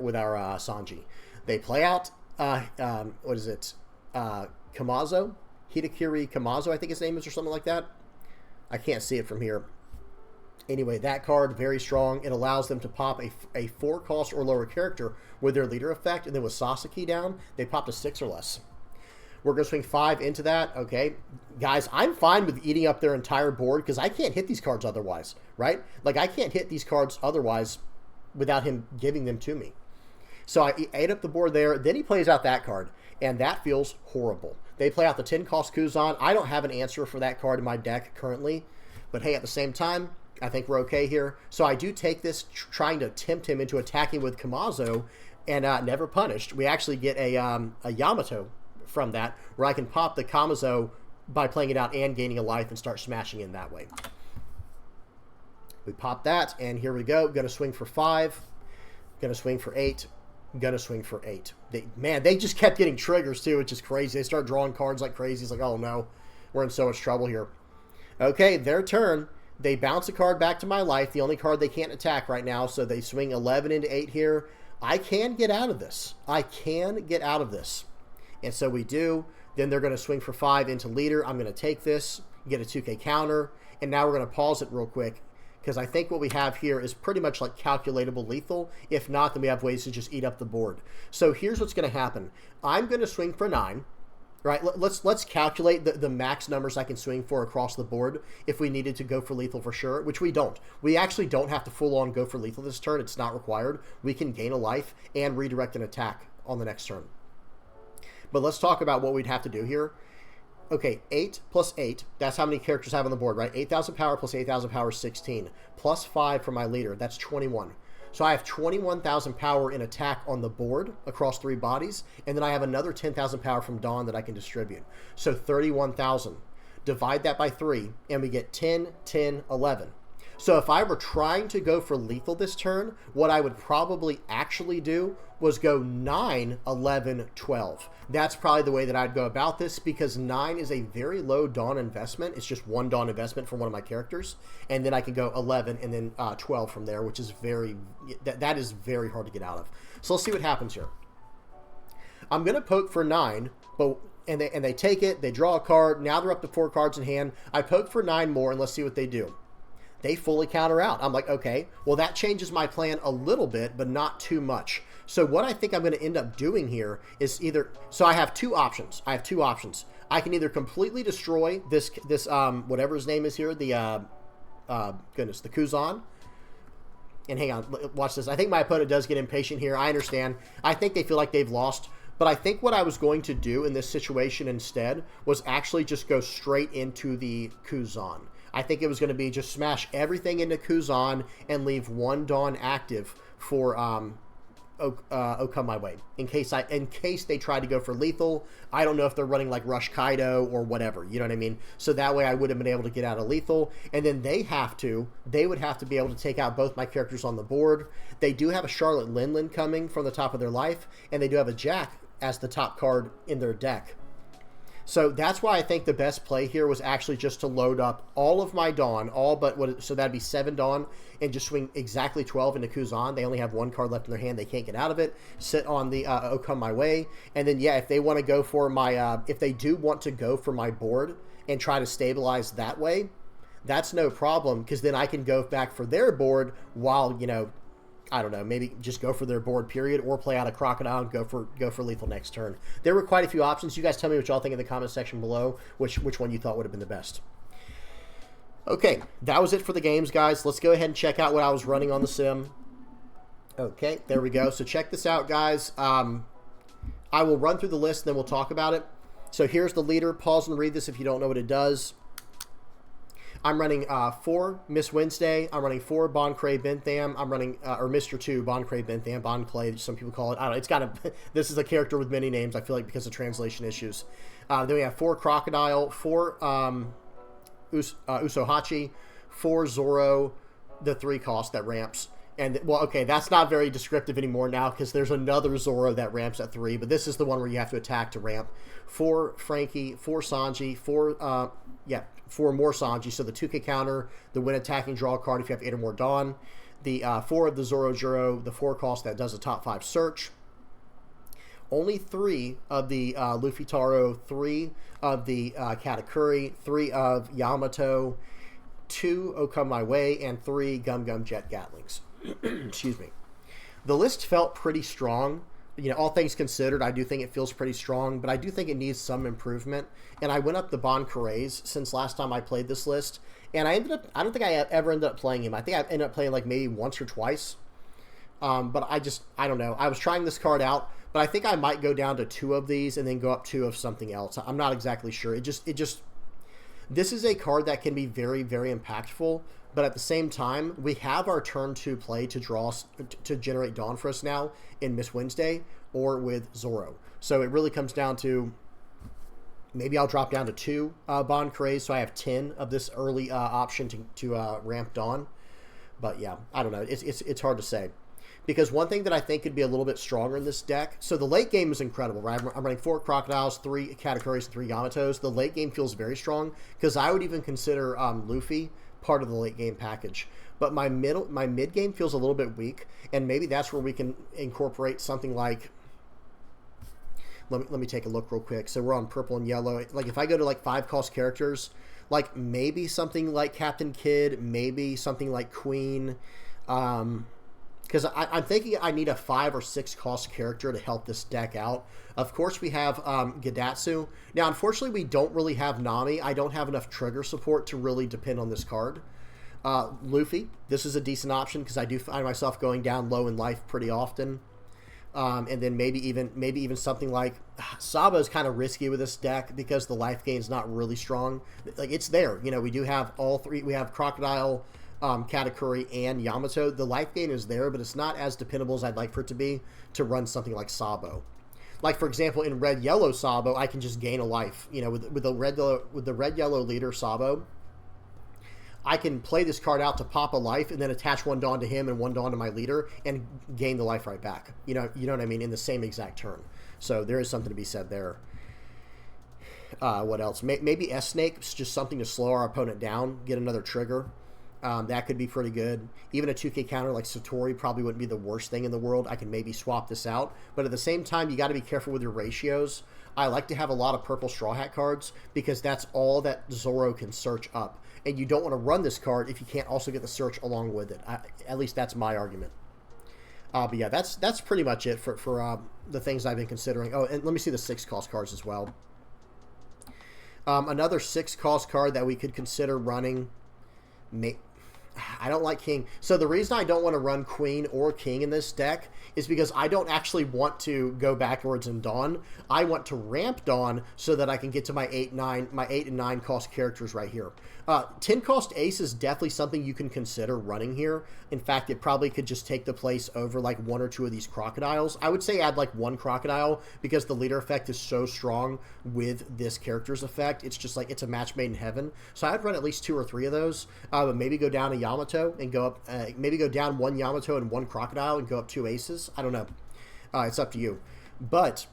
Sanji. They play out, what is it? Kamazo? Hidakiri Kamazo, I think his name is, or something like that. I can't see it from here. Anyway, that card, very strong. It allows them to pop a 4 cost or lower character with their leader effect, and then with Sasaki down, they popped a 6 or less. We're going to swing 5 into that. Okay, guys, I'm fine with eating up their entire board because I can't hit these cards otherwise, right? Like, I can't hit these cards otherwise without him giving them to me. So I ate up the board there. Then he plays out that card, and that feels horrible. They play out the 10 cost Kuzan. I don't have an answer for that card in my deck currently, but hey, at the same time, I think we're okay here. So I do take this, trying to tempt him into attacking with Kamazo, and never punished. We actually get a Yamato from that, where I can pop the Kamazo by playing it out and gaining a life and start smashing in that way. We pop that, and here we go. Going to swing for 5. Going to swing for 8. Gonna swing for 8. They just kept getting triggers too, which is crazy. They start drawing cards like crazy. It's like, oh no, we're in so much trouble here. Okay, their turn. They bounce a card back to my life, the only card they can't attack right now, so they swing 11 into 8 here. I can get out of this. I can get out of this. And so we do. Then they're going to swing for 5 into leader. I'm going to take this, get a 2K counter, and now we're going to pause it real quick, because I think what we have here is pretty much like calculatable lethal. If not, then we have ways to just eat up the board. So here's what's going to happen. I'm going to swing for 9. Right? Let's calculate the max numbers I can swing for across the board if we needed to go for lethal for sure, which we don't. We actually don't have to full-on go for lethal this turn. It's not required. We can gain a life and redirect an attack on the next turn. But let's talk about what we'd have to do here. okay, 8 plus 8, that's how many characters I have on the board, right? 8,000 power plus 8,000 power is 16, plus 5 for my leader, that's 21. So I have 21,000 power in attack on the board across 3 bodies, and then I have another 10,000 power from Dawn that I can distribute. So 31,000. Divide that by 3, and we get 10, 10, 11. So if I were trying to go for lethal this turn, what I would probably actually do was go 9, 11, 12. That's probably the way that I'd go about this, because 9 is a very low Dawn investment. It's just 1 Dawn investment for one of my characters. And then I can go 11 and then 12 from there, which is that is very hard to get out of. So let's see what happens here. I'm going to poke for 9, and they take it, they draw a card. Now they're up to 4 cards in hand. I poke for 9 more, and let's see what they do. They fully counter out. I'm like, okay, well, that changes my plan a little bit, but not too much. So what I think I'm going to end up doing here is so I have 2 options. I can either completely destroy this whatever his name is here, the Kuzan. And hang on, watch this. I think my opponent does get impatient here. I understand. I think they feel like they've lost. But I think what I was going to do in this situation instead was actually just go straight into the Kuzan. I think it was going to be just smash everything into Kuzan and leave 1 Dawn active for Come My Way in case they tried to go for lethal. I don't know if they're running like Rush Kaido or whatever, you know what I mean? So that way I would have been able to get out of lethal, and then they would have to be able to take out both my characters on the board. They do have a Charlotte Linlin coming from the top of their life, and they do have a Jack as the top card in their deck. So that's why I think the best play here was actually just to load up all of my Dawn, so that'd be 7 Dawn, and just swing exactly 12 into Kuzan. They only have 1 card left in their hand. They can't get out of it. Sit on the Come My Way. And then, yeah, if they want to go for if they do want to go for my board and try to stabilize that way, that's no problem, because then I can go back for their board while, I don't know, maybe just go for their board, period, or play out a Crocodile and go for lethal next turn. There were quite a few options. You guys tell me what y'all think in the comment section below, which one you thought would have been the best. Okay, that was it for the games, guys. Let's go ahead and check out what I was running on the sim. Okay, there we go. So check this out, guys. I will run through the list, and then we'll talk about it. So here's the leader. Pause and read this if you don't know what it does. I'm running 4 Miss Wednesday. I'm running 4 Bon Cray Bentham. I'm running or Mr. 2 Bon Cray Bentham. Bon Clay, some people call it. I don't know. It's got a. This is a character with many names. I feel like because of translation issues. Then we have 4 Crocodile, 4 Usohachi, 4 Zoro, the 3 cost that ramps. And, well, okay, that's not very descriptive anymore now because there's another Zoro that ramps at 3, but this is the one where you have to attack to ramp. 4 Frankie, 4 Sanji, 4 more Sanji, so the 2K counter, the when attacking, draw a card if you have 8 or more Dawn. The 4 of the Zoro Juro, the 4 cost that does a top 5 search. Only 3 of the Luffy Taro, 3 of the Katakuri, 3 of Yamato, 2 Oh Come My Way, and 3 Gum Gum Jet Gatlings. Excuse me. The list felt pretty strong. All things considered, I do think it feels pretty strong, but I do think it needs some improvement. And I went up the Bon Carrés since last time I played this list, and I don't think I ever ended up playing him. I think I ended up playing like maybe once or twice. But I don't know. I was trying this card out, but I think I might go down to 2 of these and then go up 2 of something else. I'm not exactly sure. This is a card that can be very, very impactful, but at the same time, we have our turn 2 play to generate Dawn for us now in Miss Wednesday or with Zoro. So it really comes down to maybe I'll drop down to 2 Bon Carrés, so I have 10 of this early option to ramp Dawn. But yeah, I don't know. It's hard to say. Because one thing that I think could be a little bit stronger in this deck, so the late game is incredible, right? I'm running 4 Crocodiles, 3 Katakuris, and 3 Yamatos. The late game feels very strong because I would even consider Luffy part of the late game package. But my mid game feels a little bit weak, and maybe that's where we can incorporate something like. Let me take a look real quick. So we're on purple and yellow. Like if I go to like 5 cost characters, like maybe something like Captain Kidd, maybe something like Queen. Because I'm thinking I need a 5 or 6 cost character to help this deck out. Of course, we have Gidatsu. Now, unfortunately, we don't really have Nami. I don't have enough trigger support to really depend on this card. Luffy, this is a decent option because I do find myself going down low in life pretty often. And then maybe even something like Sabo is kind of risky with this deck because the life gain is not really strong. Like, it's there. You know, we do have all three. We have Crocodile, Katakuri, and Yamato. The life gain is there, but it's not as dependable as I'd like for it to be to run something like Sabo. Like, for example, in red-yellow Sabo, I can just gain a life. You know, with the red-yellow leader Sabo, I can play this card out to pop a life and then attach one Dawn to him and one Dawn to my leader and gain the life right back. You know what I mean? In the same exact turn. So there is something to be said there. What else? Maybe S-Snake's just something to slow our opponent down, get another trigger. That could be pretty good. Even a 2K counter like Satori probably wouldn't be the worst thing in the world. I can maybe swap this out. But at the same time, you got to be careful with your ratios. I like to have a lot of purple Straw Hat cards because that's all that Zoro can search up. And you don't want to run this card if you can't also get the search along with it. At least that's my argument. But yeah, that's pretty much it for the things I've been considering. Oh, and let me see the 6-cost cards as well. Another 6-cost card that we could consider running. I don't like King. So the reason I don't want to run Queen or King in this deck is because I don't actually want to go backwards in Dawn. I want to ramp Dawn so that I can get to my 8 and 9 cost characters right here. 10 cost Ace is definitely something you can consider running here. In fact, it probably could just take the place over like 1 or 2 of these Crocodiles. I would say add like 1 Crocodile because the leader effect is so strong with this character's effect. It's just like it's a match made in heaven. So I'd run at least 2 or 3 of those. But maybe go down a Yamato and go up. Maybe go down 1 Yamato and 1 Crocodile and go up 2 Aces. I don't know. It's up to you. But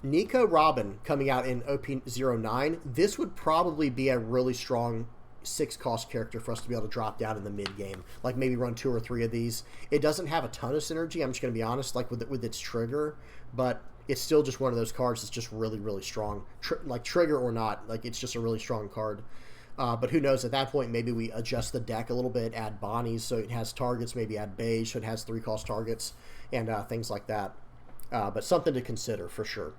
Nico Robin coming out in OP09, this would probably be a really strong 6-cost character for us to be able to drop down in the mid game. Like maybe run 2 or 3 of these. It doesn't have a ton of synergy. I'm just going to be honest, like with its trigger, but it's still just one of those cards that's just really, really strong. Like trigger or not, like it's just a really strong card. But who knows, at that point, maybe we adjust the deck a little bit, add Bonnies so it has targets, maybe add Beige so it has 3-cost targets, and things like that. But something to consider for sure.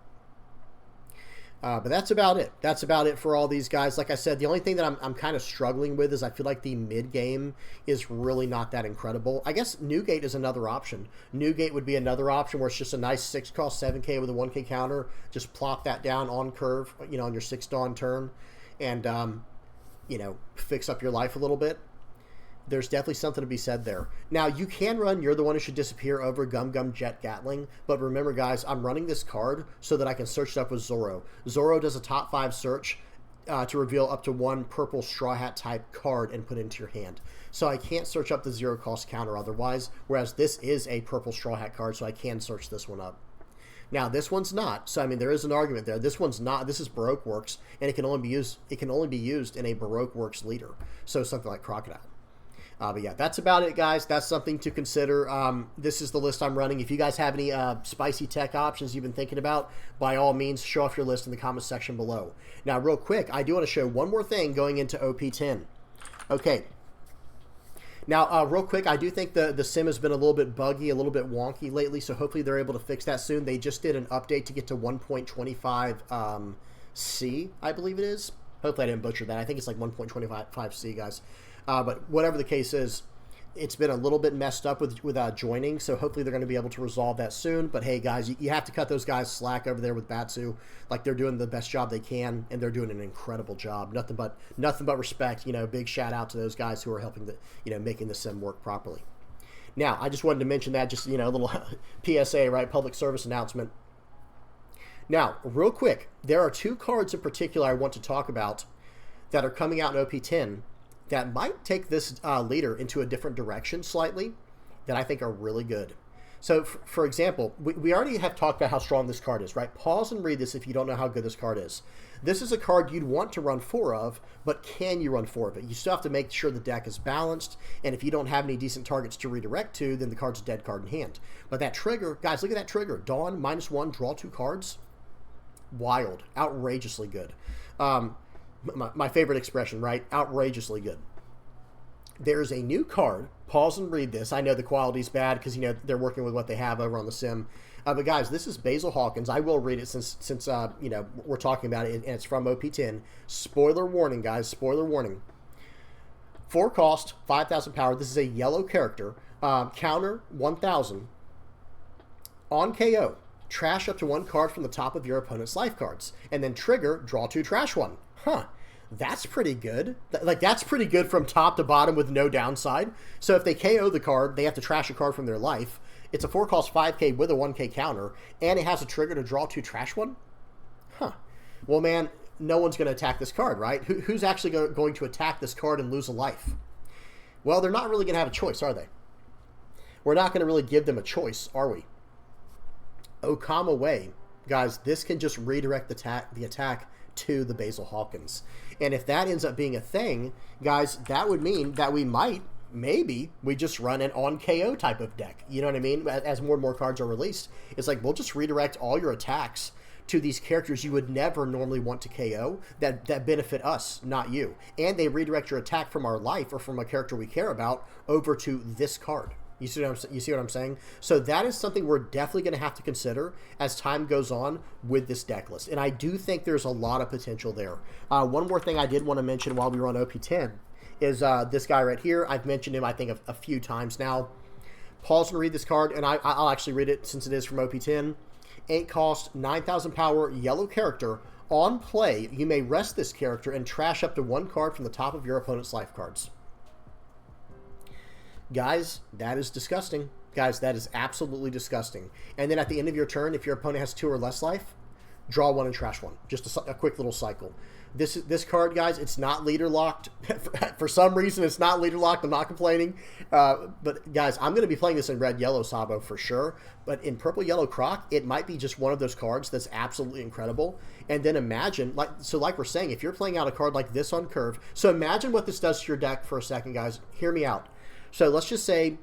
But that's about it. That's about it for all these guys. Like I said, the only thing that I'm kind of struggling with is I feel like the mid-game is really not that incredible. I guess Newgate is another option. Newgate would be another option where it's just a nice 6-cost 7K with a 1K counter. Just plop that down on curve, you know, on your 6 Dawn turn, and you know, fix up your life a little bit. There's definitely something to be said there. Now, you can run You're the One Who Should Disappear over Gum Gum Jet Gatling, but remember, guys, I'm running this card so that I can search it up with Zoro. Zoro does a top 5 search to reveal up to 1 purple Straw Hat type card and put it into your hand. So I can't search up the 0-cost counter otherwise, whereas this is a purple Straw Hat card, so I can search this one up. Now, this one's not, so I mean, there is an argument there. This one's not. This is Baroque Works, and it can only be used in a Baroque Works leader, so something like Crocodile. But yeah, that's about it, guys. That's something to consider. This is the list I'm running. If you guys have any spicy tech options you've been thinking about, by all means, show off your list in the comments section below. Now, real quick, I do want to show one more thing going into OP10. Okay. Now, real quick, I do think the sim has been a little bit buggy, a little bit wonky lately, so hopefully they're able to fix that soon. They just did an update to get to 1.25 C, I believe it is. Hopefully I didn't butcher that. I think it's like 1.25 C, guys. But whatever the case is, it's been a little bit messed up with joining, so hopefully they're going to be able to resolve that soon. But hey, guys, you have to cut those guys slack over there with Batsu. Like, they're doing the best job they can, and they're doing an incredible job. Nothing but respect. You know, big shout out to those guys who are helping making the sim work properly. Now, I just wanted to mention that, just, you know, a little PSA, right? Public service announcement. Now, real quick, there are 2 cards in particular I want to talk about that are coming out in OP10 that might take this leader into a different direction slightly, that I think are really good. So, for example, we already have talked about how strong this card is, right? Pause and read this if you don't know how good this card is. This is a card you'd want to run 4 of, but can you run 4 of it? You still have to make sure the deck is balanced, and if you don't have any decent targets to redirect to, then the card's a dead card in hand. But that trigger, guys, look at that trigger. Dawn, -1, draw 2 cards. Wild. Outrageously good. My favorite expression, right? Outrageously good. There's a new card. Pause and read this. I know the quality's bad because, you know, they're working with what they have over on the sim. But guys, this is Basil Hawkins. I will read it since you know, we're talking about it, and it's from OP10. Spoiler warning, guys. Spoiler warning. 4 cost, 5,000 power. This is a yellow character. Counter 1,000. On KO, trash up to 1 card from the top of your opponent's life cards, and then trigger, draw 2, trash 1. Huh. That's pretty good. Like, that's pretty good from top to bottom with no downside. So if they KO the card, they have to trash a card from their life. It's a 4 cost 5k with a 1k counter, and it has a trigger to draw 2, trash 1? Huh. Well, man, no one's going to attack this card, right? Who's actually going to attack this card and lose a life? Well, they're not really going to have a choice, are they? We're not going to really give them a choice, are we? Okama Way. Guys, this can just redirect the attack to the Basil Hawkins. And if that ends up being a thing, guys, that would mean that we maybe we just run an on KO type of deck. You know what I mean? As more and more cards are released, it's like, we'll just redirect all your attacks to these characters you would never normally want to KO that benefit us, not you. And they redirect your attack from our life or from a character we care about over to this card. You see what I'm saying? So that is something we're definitely going to have to consider as time goes on with this deck list. And I do think there's a lot of potential there. One more thing I did want to mention while we were on OP10 is this guy right here. I've mentioned him, I think, a few times now. Paul's going to read this card, and I'll actually read it since it is from OP10. 8 cost, 9,000 power, yellow character. On play, you may rest this character and trash up to 1 card from the top of your opponent's life cards. Guys, that is disgusting. Guys, that is absolutely disgusting. And then at the end of your turn, if your opponent has 2 or less life, draw 1 and trash 1. Just a quick little cycle. This card, guys, it's not leader locked. For some reason, it's not leader locked. I'm not complaining. But, guys, I'm going to be playing this in red-yellow Sabo for sure. But in purple-yellow Croc, it might be just one of those cards that's absolutely incredible. And then imagine, like we're saying, if you're playing out a card like this on curve, so imagine what this does to your deck for a second, guys. Hear me out. So let's just say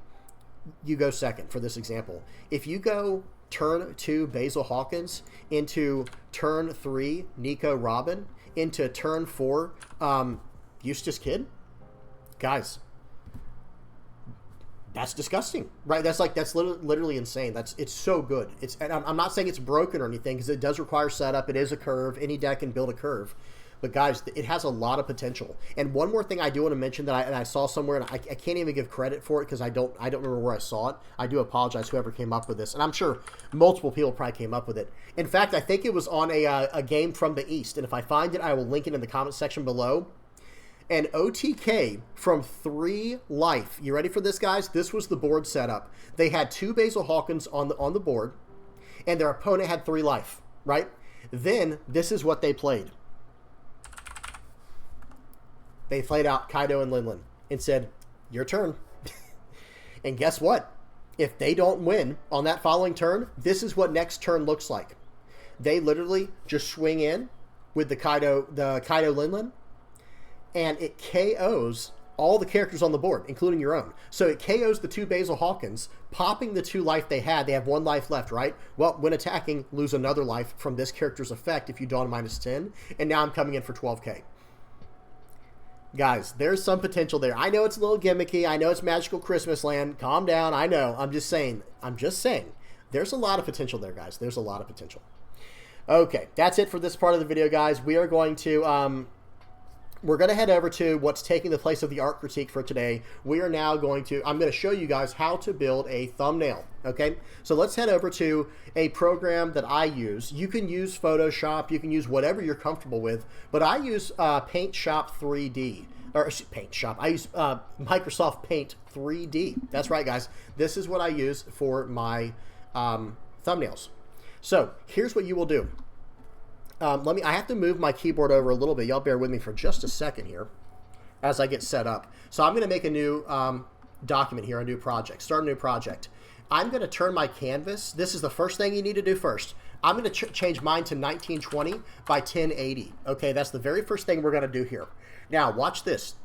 you go second for this example. If you go turn 2 Basil Hawkins into turn 3 Nico Robin into turn 4 Eustace Kid, guys, that's disgusting, right? That's literally insane. It's so good. And I'm not saying it's broken or anything, because it does require setup. It is a curve. Any deck can build a curve. But guys, it has a lot of potential. And one more thing I do want to mention that I saw somewhere, and I can't even give credit for it because I don't remember where I saw it. I do apologize whoever came up with this, and I'm sure multiple people probably came up with it. In fact, I think it was on a game from the East, and if I find it, I will link it in the comment section below. An OTK from 3 life. You ready for this, guys? This was the board setup. They had 2 Basil Hawkins on the board, and their opponent had 3 life, right? Then this is what they played. They played out Kaido and Linlin and said, your turn. And guess what? If they don't win on that following turn, this is what next turn looks like. They literally just swing in with the Kaido Linlin, and it KOs all the characters on the board, including your own. So it KOs the 2 Basil Hawkins, popping the 2 life they had. They have 1 life left, right? Well, when attacking, lose another life from this character's effect if you don -10. And now I'm coming in for 12k. Guys, there's some potential there. I know it's a little gimmicky. I know it's Magical Christmas Land. Calm down. I know. I'm just saying. There's a lot of potential there, guys. There's a lot of potential. Okay, that's it for this part of the video, guys. We are going to... we're going to head over to what's taking the place of the art critique for today. We are now going to... I'm going to show you guys how to build a thumbnail. Okay, so let's head over to a program that I use. You can use Photoshop. You can use whatever you're comfortable with. But I use Paint Shop 3D. Or Paint Shop. I use Microsoft Paint 3D. That's right, guys. This is what I use for my thumbnails. So here's what you will do. I have to move my keyboard over a little bit. Y'all bear with me for just a second here as I get set up. So I'm going to make a new document here, a new project. Start a new project. I'm going to turn my canvas. This is the first thing you need to do first. I'm going to change mine to 1920 by 1080. Okay, that's the very first thing we're going to do here. Now, watch this.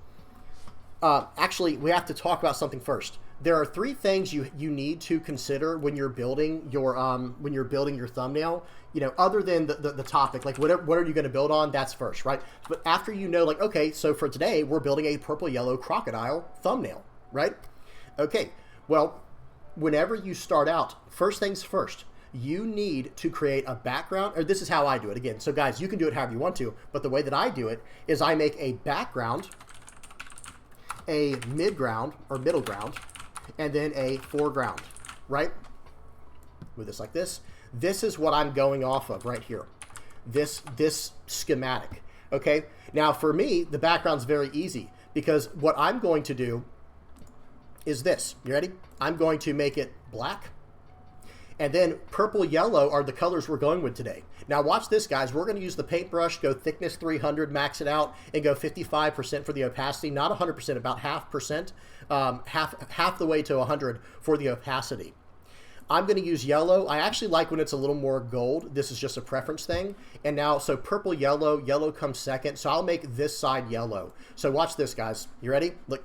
Actually, we have to talk about something first. There are 3 things you need to consider when you're building your thumbnail. You know, other than the topic, like what are you going to build on? That's first, right? But after you know, like, okay, so for today we're building a purple-yellow crocodile thumbnail, right? Okay, well, whenever you start out, first things first, you need to create a background, or this is how I do it. Again, so guys, you can do it however you want to, but the way that I do it is I make a background, a midground or middle ground, and then a foreground, right? move this like this. This is what I'm going off of right here. This schematic, okay? Now for me, the background's very easy because what I'm going to do is this. You ready? I'm going to make it black. And then purple, yellow are the colors we're going with today. Now watch this, guys. We're going to use the paintbrush, go thickness 300, max it out, and go 55% for the opacity. Not 100%, about half percent, half the way to 100 for the opacity. I'm going to use yellow. I actually like when it's a little more gold. This is just a preference thing. And now, so purple, yellow comes second. So I'll make this side yellow. So watch this, guys. You ready? Look.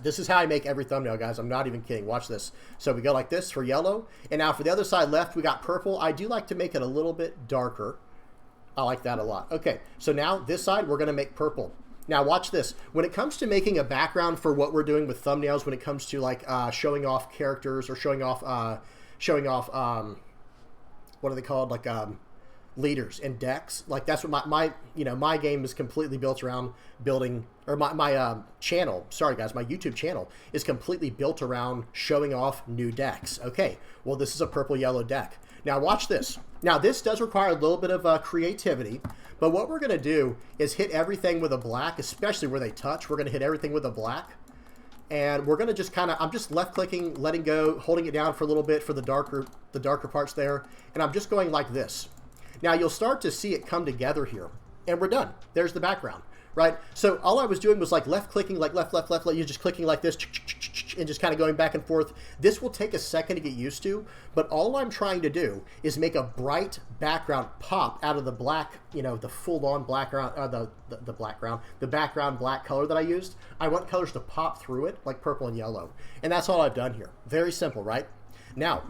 This is how I make every thumbnail, guys. I'm not even kidding. Watch this. So we go like this for yellow. And now for the other side left, we got purple. I do like to make it a little bit darker. I like that a lot. Okay, so now this side, we're going to make purple. Now watch this. When it comes to making a background for what we're doing with thumbnails, when it comes to like showing off characters or showing off what are they called? Like leaders and decks. Like that's what my game is completely built around building, or my channel, sorry guys, my YouTube channel is completely built around showing off new decks. Okay, well this is a purple yellow deck. Now watch this. Now this does require a little bit of creativity, but what we're gonna do is hit everything with a black, especially where they touch. We're gonna hit everything with a black. And we're gonna just kind of, I'm just left clicking, letting go, holding it down for a little bit for the darker parts there. And I'm just going like this. Now you'll start to see it come together here, and we're done. There's the background, right? So all I was doing was like left clicking, like left, you're just clicking like this, and just kind of going back and forth. This will take a second to get used to, but all I'm trying to do is make a bright background pop out of the black, the full-on background, the background black color that I used. I want colors to pop through it, like purple and yellow. And that's all I've done here. Very simple, right? Now,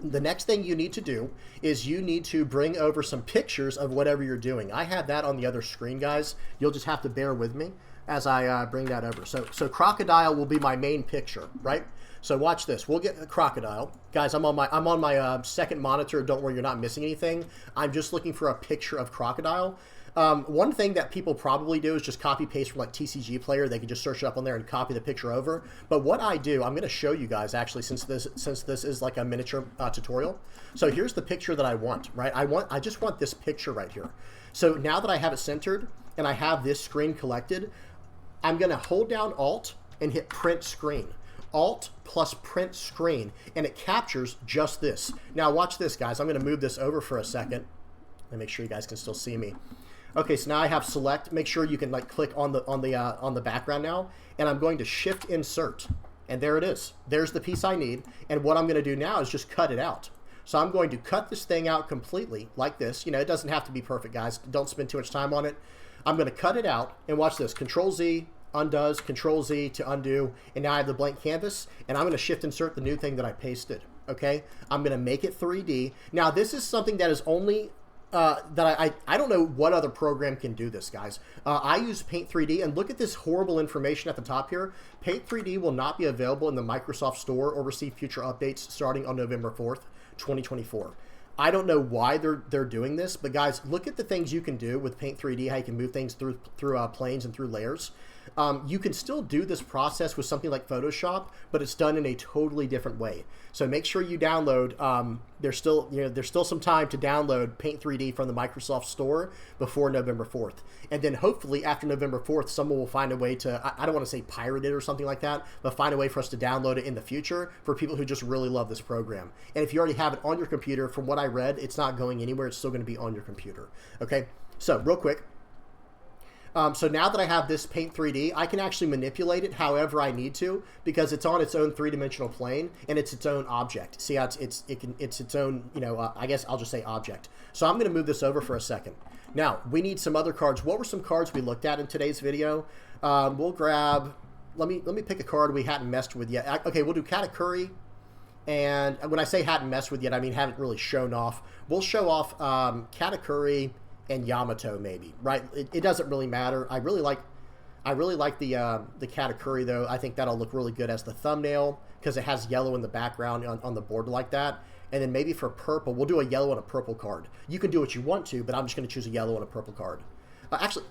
the next thing you need to do is you need to bring over some pictures of whatever you're doing. I have that on the other screen, guys. You'll just have to bear with me as I bring that over. So crocodile will be my main picture, right? So watch this. We'll get a crocodile. Guys, I'm on my second monitor. Don't worry, you're not missing anything. I'm just looking for a picture of crocodile. One thing that people probably do is just copy paste from like TCG player. They can just search it up on there and copy the picture over. But what I do, I'm going to show you guys actually, since this is like a miniature tutorial. So here's the picture that I want, right? I just want this picture right here. So now that I have it centered and I have this screen collected, I'm going to hold down Alt and hit print screen. Alt plus print screen, and it captures just this. Now watch this, guys. I'm going to move this over for a second and make sure you guys can still see me. Okay, so now I have select. Make sure you can like click on the background now, and I'm going to shift insert, and there it is. There's the piece I need, and what I'm going to do now is just cut it out. So I'm going to cut this thing out completely like this. It doesn't have to be perfect, guys. Don't spend too much time on it. I'm going to cut it out, and watch this. Control Z undoes, Control Z to undo, and now I have the blank canvas, and I'm going to shift insert the new thing that I pasted. Okay, I'm going to make it 3D. Now this is something that is only that I don't know what other program can do this, guys. I use Paint 3D, and look at this horrible information at the top here. Paint 3D will not be available in the Microsoft Store or receive future updates starting on November 4th, 2024. I don't know why they're doing this, but guys, look at the things you can do with Paint 3D, how you can move things through planes and through layers. You can still do this process with something like Photoshop, but it's done in a totally different way. So make sure you download. There's still some time to download Paint 3D from the Microsoft Store before November 4th, and then hopefully after November 4th, someone will find a way to. I don't want to say pirate it or something like that, but find a way for us to download it in the future for people who just really love this program. And if you already have it on your computer, from what I read, it's not going anywhere. It's still going to be on your computer. Okay. So real quick. So now that I have this Paint 3D, I can actually manipulate it however I need to, because it's on its own three-dimensional plane and it's its own object. See how it's its own, I guess I'll just say object. So I'm going to move this over for a second. Now we need some other cards. What were some cards we looked at in today's video? We'll grab. Let me pick a card we hadn't messed with yet. Okay, we'll do Katakuri. And when I say hadn't messed with yet, I mean haven't really shown off. We'll show off Katakuri and Yamato, maybe, right? It doesn't really matter. I really like the Katakuri though. I think that'll look really good as the thumbnail because it has yellow in the background on the board like that. And then maybe for purple, we'll do a yellow and a purple card. You can do what you want to, but I'm just going to choose a yellow and a purple card.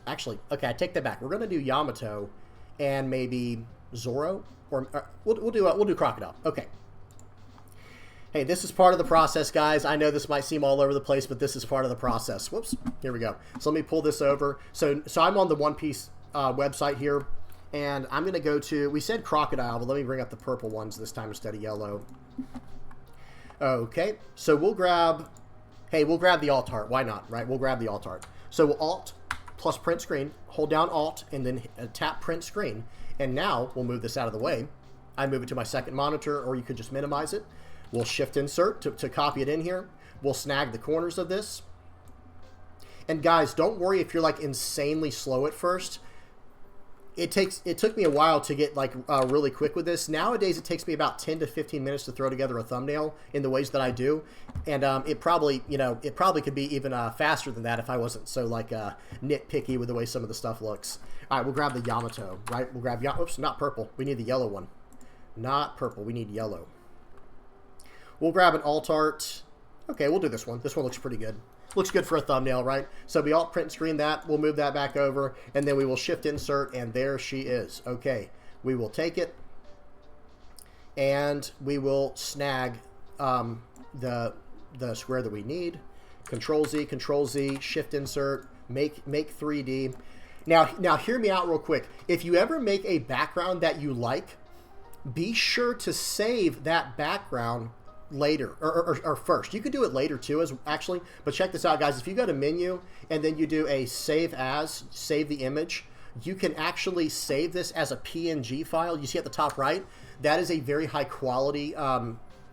Actually, okay, I take that back. We're going to do Yamato and maybe Zoro, or we'll do Crocodile. Okay. Hey, this is part of the process, guys. I know this might seem all over the place, but this is part of the process. Whoops, here we go. So let me pull this over. So I'm on the One Piece website here, and I'm going to go to, we said crocodile, but let me bring up the purple ones this time instead of yellow. Okay, so we'll grab the alt art. Why not, right? We'll grab the alt art. So we'll alt plus print screen, hold down alt, and then tap print screen. And now we'll move this out of the way. I move it to my second monitor, or you could just minimize it. We'll shift insert to copy it in here. We'll snag the corners of this. And guys, don't worry if you're like insanely slow at first. It took me a while to get like really quick with this. Nowadays, it takes me about 10 to 15 minutes to throw together a thumbnail in the ways that I do. And it probably could be even faster than that if I wasn't so like nitpicky with the way some of the stuff looks. All right, we'll grab the Yamato, right? We'll grab, oops, not purple. We need the yellow one. Not purple, we need yellow. We'll grab an alt art. Okay, we'll do this one. This one looks pretty good. Looks good for a thumbnail, right? So we alt print screen that. We'll move that back over, and then we will shift insert, and there she is. Okay, we will take it, and we will snag the square that we need. Control Z, shift insert, make 3D. Now hear me out real quick. If you ever make a background that you like, be sure to save that background later or first. You could do it later too, actually, but check this out, guys. If you go to menu and then you do a save as, save the image, you can actually save this as a PNG file. You see at the top right, that is a very high quality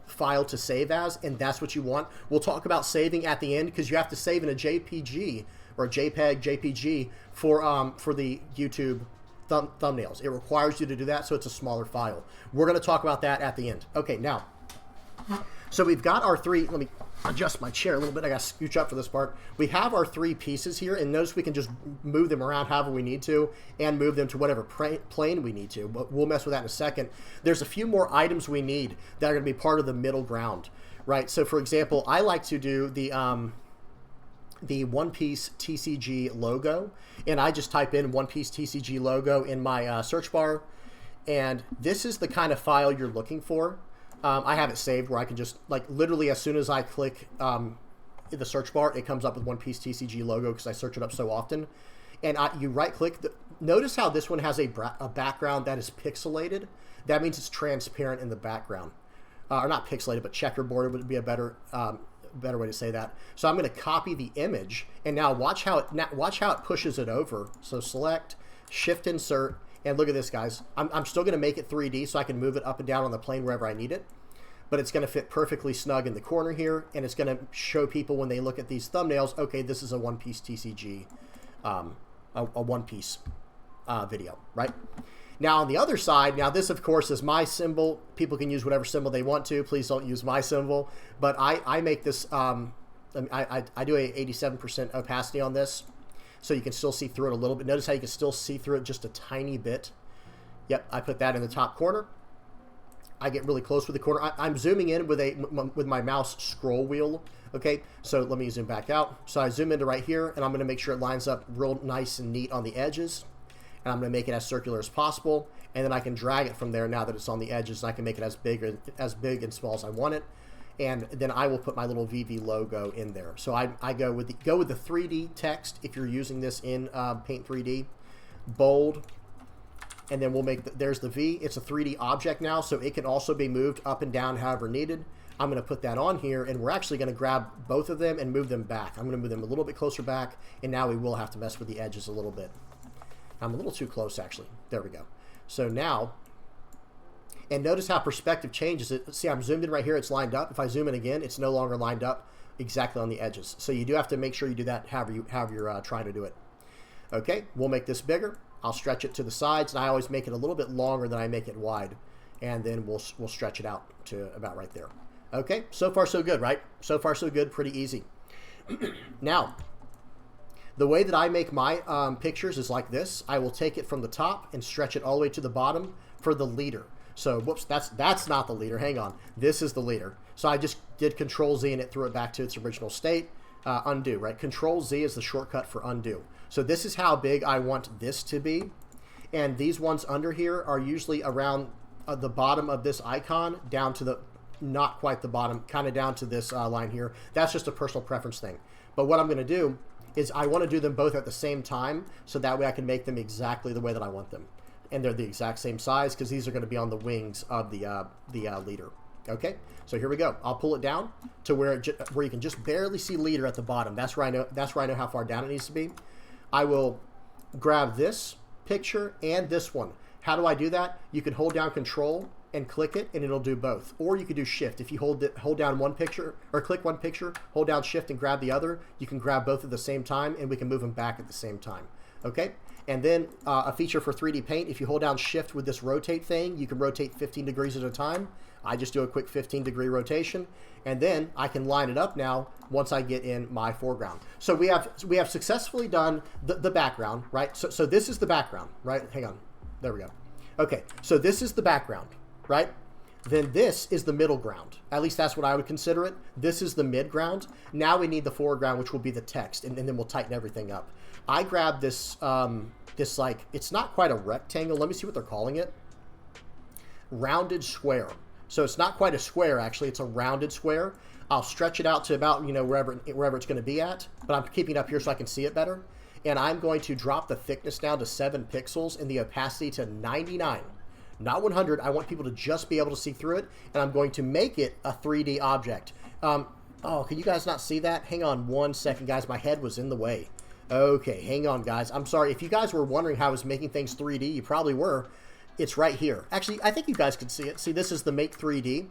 file to save as, and that's what you want. We'll talk about saving at the end because you have to save in a JPG or a JPEG, JPG for the YouTube thumbnails. It requires you to do that, so it's a smaller file. We're going to talk about that at the end. Okay, now, so we've got our three, let me adjust my chair a little bit. I got to scooch up for this part. We have our three pieces here, and notice we can just move them around however we need to and move them to whatever plane we need to, but we'll mess with that in a second. There's a few more items we need that are going to be part of the middle ground, right? So, for example, I like to do the One Piece TCG logo, and I just type in One Piece TCG logo in my search bar, and this is the kind of file you're looking for. I have it saved where I can just, like, literally as soon as I click in the search bar, it comes up with One Piece TCG logo because I search it up so often. And you right-click. Notice how this one has a background that is pixelated. That means it's transparent in the background. Or not pixelated, but checkerboard would be a better way to say that. So I'm going to copy the image, and now watch how it pushes it over. So select, shift insert, and look at this, guys. I'm still going to make it 3D so I can move it up and down on the plane wherever I need it. But it's going to fit perfectly snug in the corner here, and it's going to show people when they look at these thumbnails, okay, this is a One Piece TCG, a One Piece video, right? Now on the other side, now this of course is my symbol. People can use whatever symbol they want to. Please don't use my symbol. But I make this, I do a 87% opacity on this, so you can still see through it a little bit. Notice how you can still see through it just a tiny bit. Yep, I put that in the top corner. I get really close with the corner. I'm zooming in with my mouse scroll wheel. Okay, so let me zoom back out. So I zoom into right here, and I'm going to make sure it lines up real nice and neat on the edges. And I'm going to make it as circular as possible, and then I can drag it from there now that it's on the edges, and I can make it as big and small as I want it. And then I will put my little VV logo in there. So I go with the 3D text if you're using this in Paint 3D, bold, and then we'll make there's the V. It's a 3D object now, so it can also be moved up and down however needed. I'm going to put that on here, and we're actually going to grab both of them and move them back. I'm going to move them a little bit closer back, and now we will have to mess with the edges a little bit. I'm a little too close, actually. There we go. So now, and notice how perspective changes. See, I'm zoomed in right here. It's lined up. If I zoom in again, it's no longer lined up exactly on the edges. So you do have to make sure you do that however you're trying to do it. Okay, we'll make this bigger. I'll stretch it to the sides, and I always make it a little bit longer than I make it wide. And then we'll stretch it out to about right there. Okay, so far so good, right? So far so good, pretty easy. Now, the way that I make my pictures is like this. I will take it from the top and stretch it all the way to the bottom for the leader. So, whoops, that's not the leader. Hang on. This is the leader. So I just did Control Z and it threw it back to its original state. Undo, right? Control Z is the shortcut for undo. So this is how big I want this to be. And these ones under here are usually around the bottom of this icon down to the not quite the bottom, kind of down to this line here. That's just a personal preference thing. But what I'm going to do is I want to do them both at the same time, so that way I can make them exactly the way that I want them. And they're the exact same size, because these are going to be on the wings of the leader. Okay, so here we go. I'll pull it down to where you can just barely see leader at the bottom. That's where I know how far down it needs to be. I will grab this picture and this one. How do I do that? You can hold down Control and click it, and it'll do both. Or you could do Shift. If you hold down one picture, or click one picture, hold down Shift and grab the other, you can grab both at the same time, and we can move them back at the same time. Okay? And then a feature for 3D Paint, if you hold down Shift with this rotate thing, you can rotate 15 degrees at a time. I just do a quick 15-degree rotation, and then I can line it up now once I get in my foreground. So we have successfully done the background, right? So this is the background, right? Hang on. There we go. Okay, so this is the background, right? Then this is the middle ground. At least that's what I would consider it. This is the mid ground. Now we need the foreground, which will be the text, and then we'll tighten everything up. I grabbed this, like, it's not quite a rectangle. Let me see what they're calling it. Rounded square. So it's not quite a square, actually. It's a rounded square. I'll stretch it out to about, wherever it's going to be at. But I'm keeping it up here so I can see it better. And I'm going to drop the thickness down to 7 pixels and the opacity to 99. Not 100. I want people to just be able to see through it. And I'm going to make it a 3D object. Oh, can you guys not see that? Hang on one second, guys. My head was in the way. Okay, hang on, guys. I'm sorry. If you guys were wondering how I was making things 3D, you probably were. It's right here. Actually, I think you guys could see it. See, this is the Make 3D.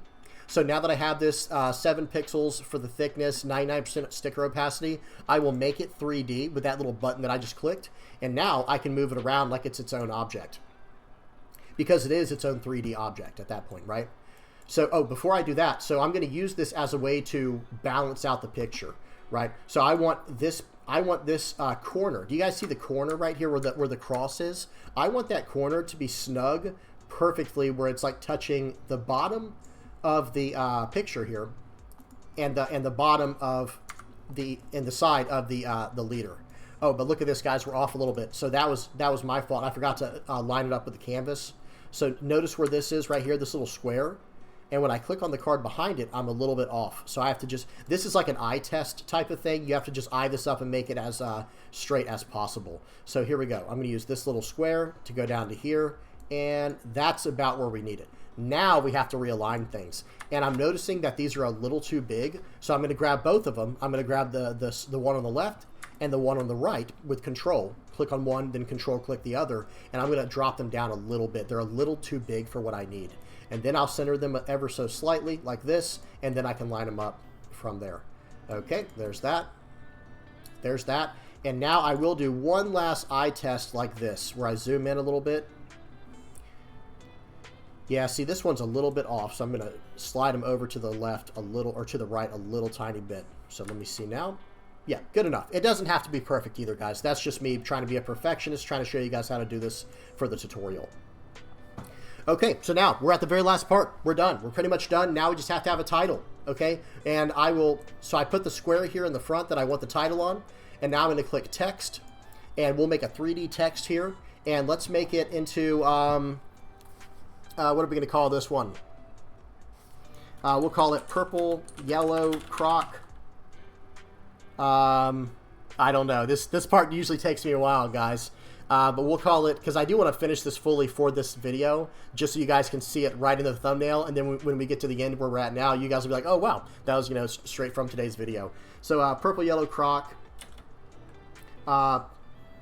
So now that I have this 7 pixels for the thickness, 99% sticker opacity, I will make it 3D with that little button that I just clicked. And now I can move it around like it's its own object. Because it is its own 3D object at that point, right? So, oh, before I do that, so I'm going to use this as a way to balance out the picture, right? So I want this corner. Do you guys see the corner right here where the cross is? I want that corner to be snug perfectly where it's like touching the bottom of the picture here, and the bottom of the side of the leader. Oh, but look at this, guys. We're off a little bit. So that was my fault. I forgot to line it up with the canvas. So notice where this is right here, this little square. And when I click on the card behind it, I'm a little bit off. So I have to this is like an eye test type of thing. You have to just eye this up and make it as straight as possible. So here we go. I'm going to use this little square to go down to here. And that's about where we need it. Now we have to realign things. And I'm noticing that these are a little too big. So I'm going to grab both of them. I'm going to grab the one on the left and the one on the right with Control. Click on one, then Control click the other. And I'm going to drop them down a little bit. They're a little too big for what I need. And then I'll center them ever so slightly like this, and then I can line them up from there. Okay, there's that. There's that. And now I will do one last eye test like this, where I zoom in a little bit. Yeah, see, this one's a little bit off, so I'm going to slide them over to the left a little, or to the right a little tiny bit. So let me see now. Yeah, good enough. It doesn't have to be perfect either, guys. That's just me trying to be a perfectionist, trying to show you guys how to do this for the tutorial. Okay, so now we're at the very last part. We're done. We're pretty much done. Now we just have to have a title, okay? And so I put the square here in the front that I want the title on, and now I'm going to click text, and we'll make a 3D text here, and let's make it into, what are we going to call this one? We'll call it Purple Yellow Croc. I don't know. This part usually takes me a while, guys. But we'll call it, because I do want to finish this fully for this video, just so you guys can see it right in the thumbnail, and then when we get to the end where we're at now, you guys will be like, oh, wow, that was, straight from today's video. So, Purple Yellow Croc.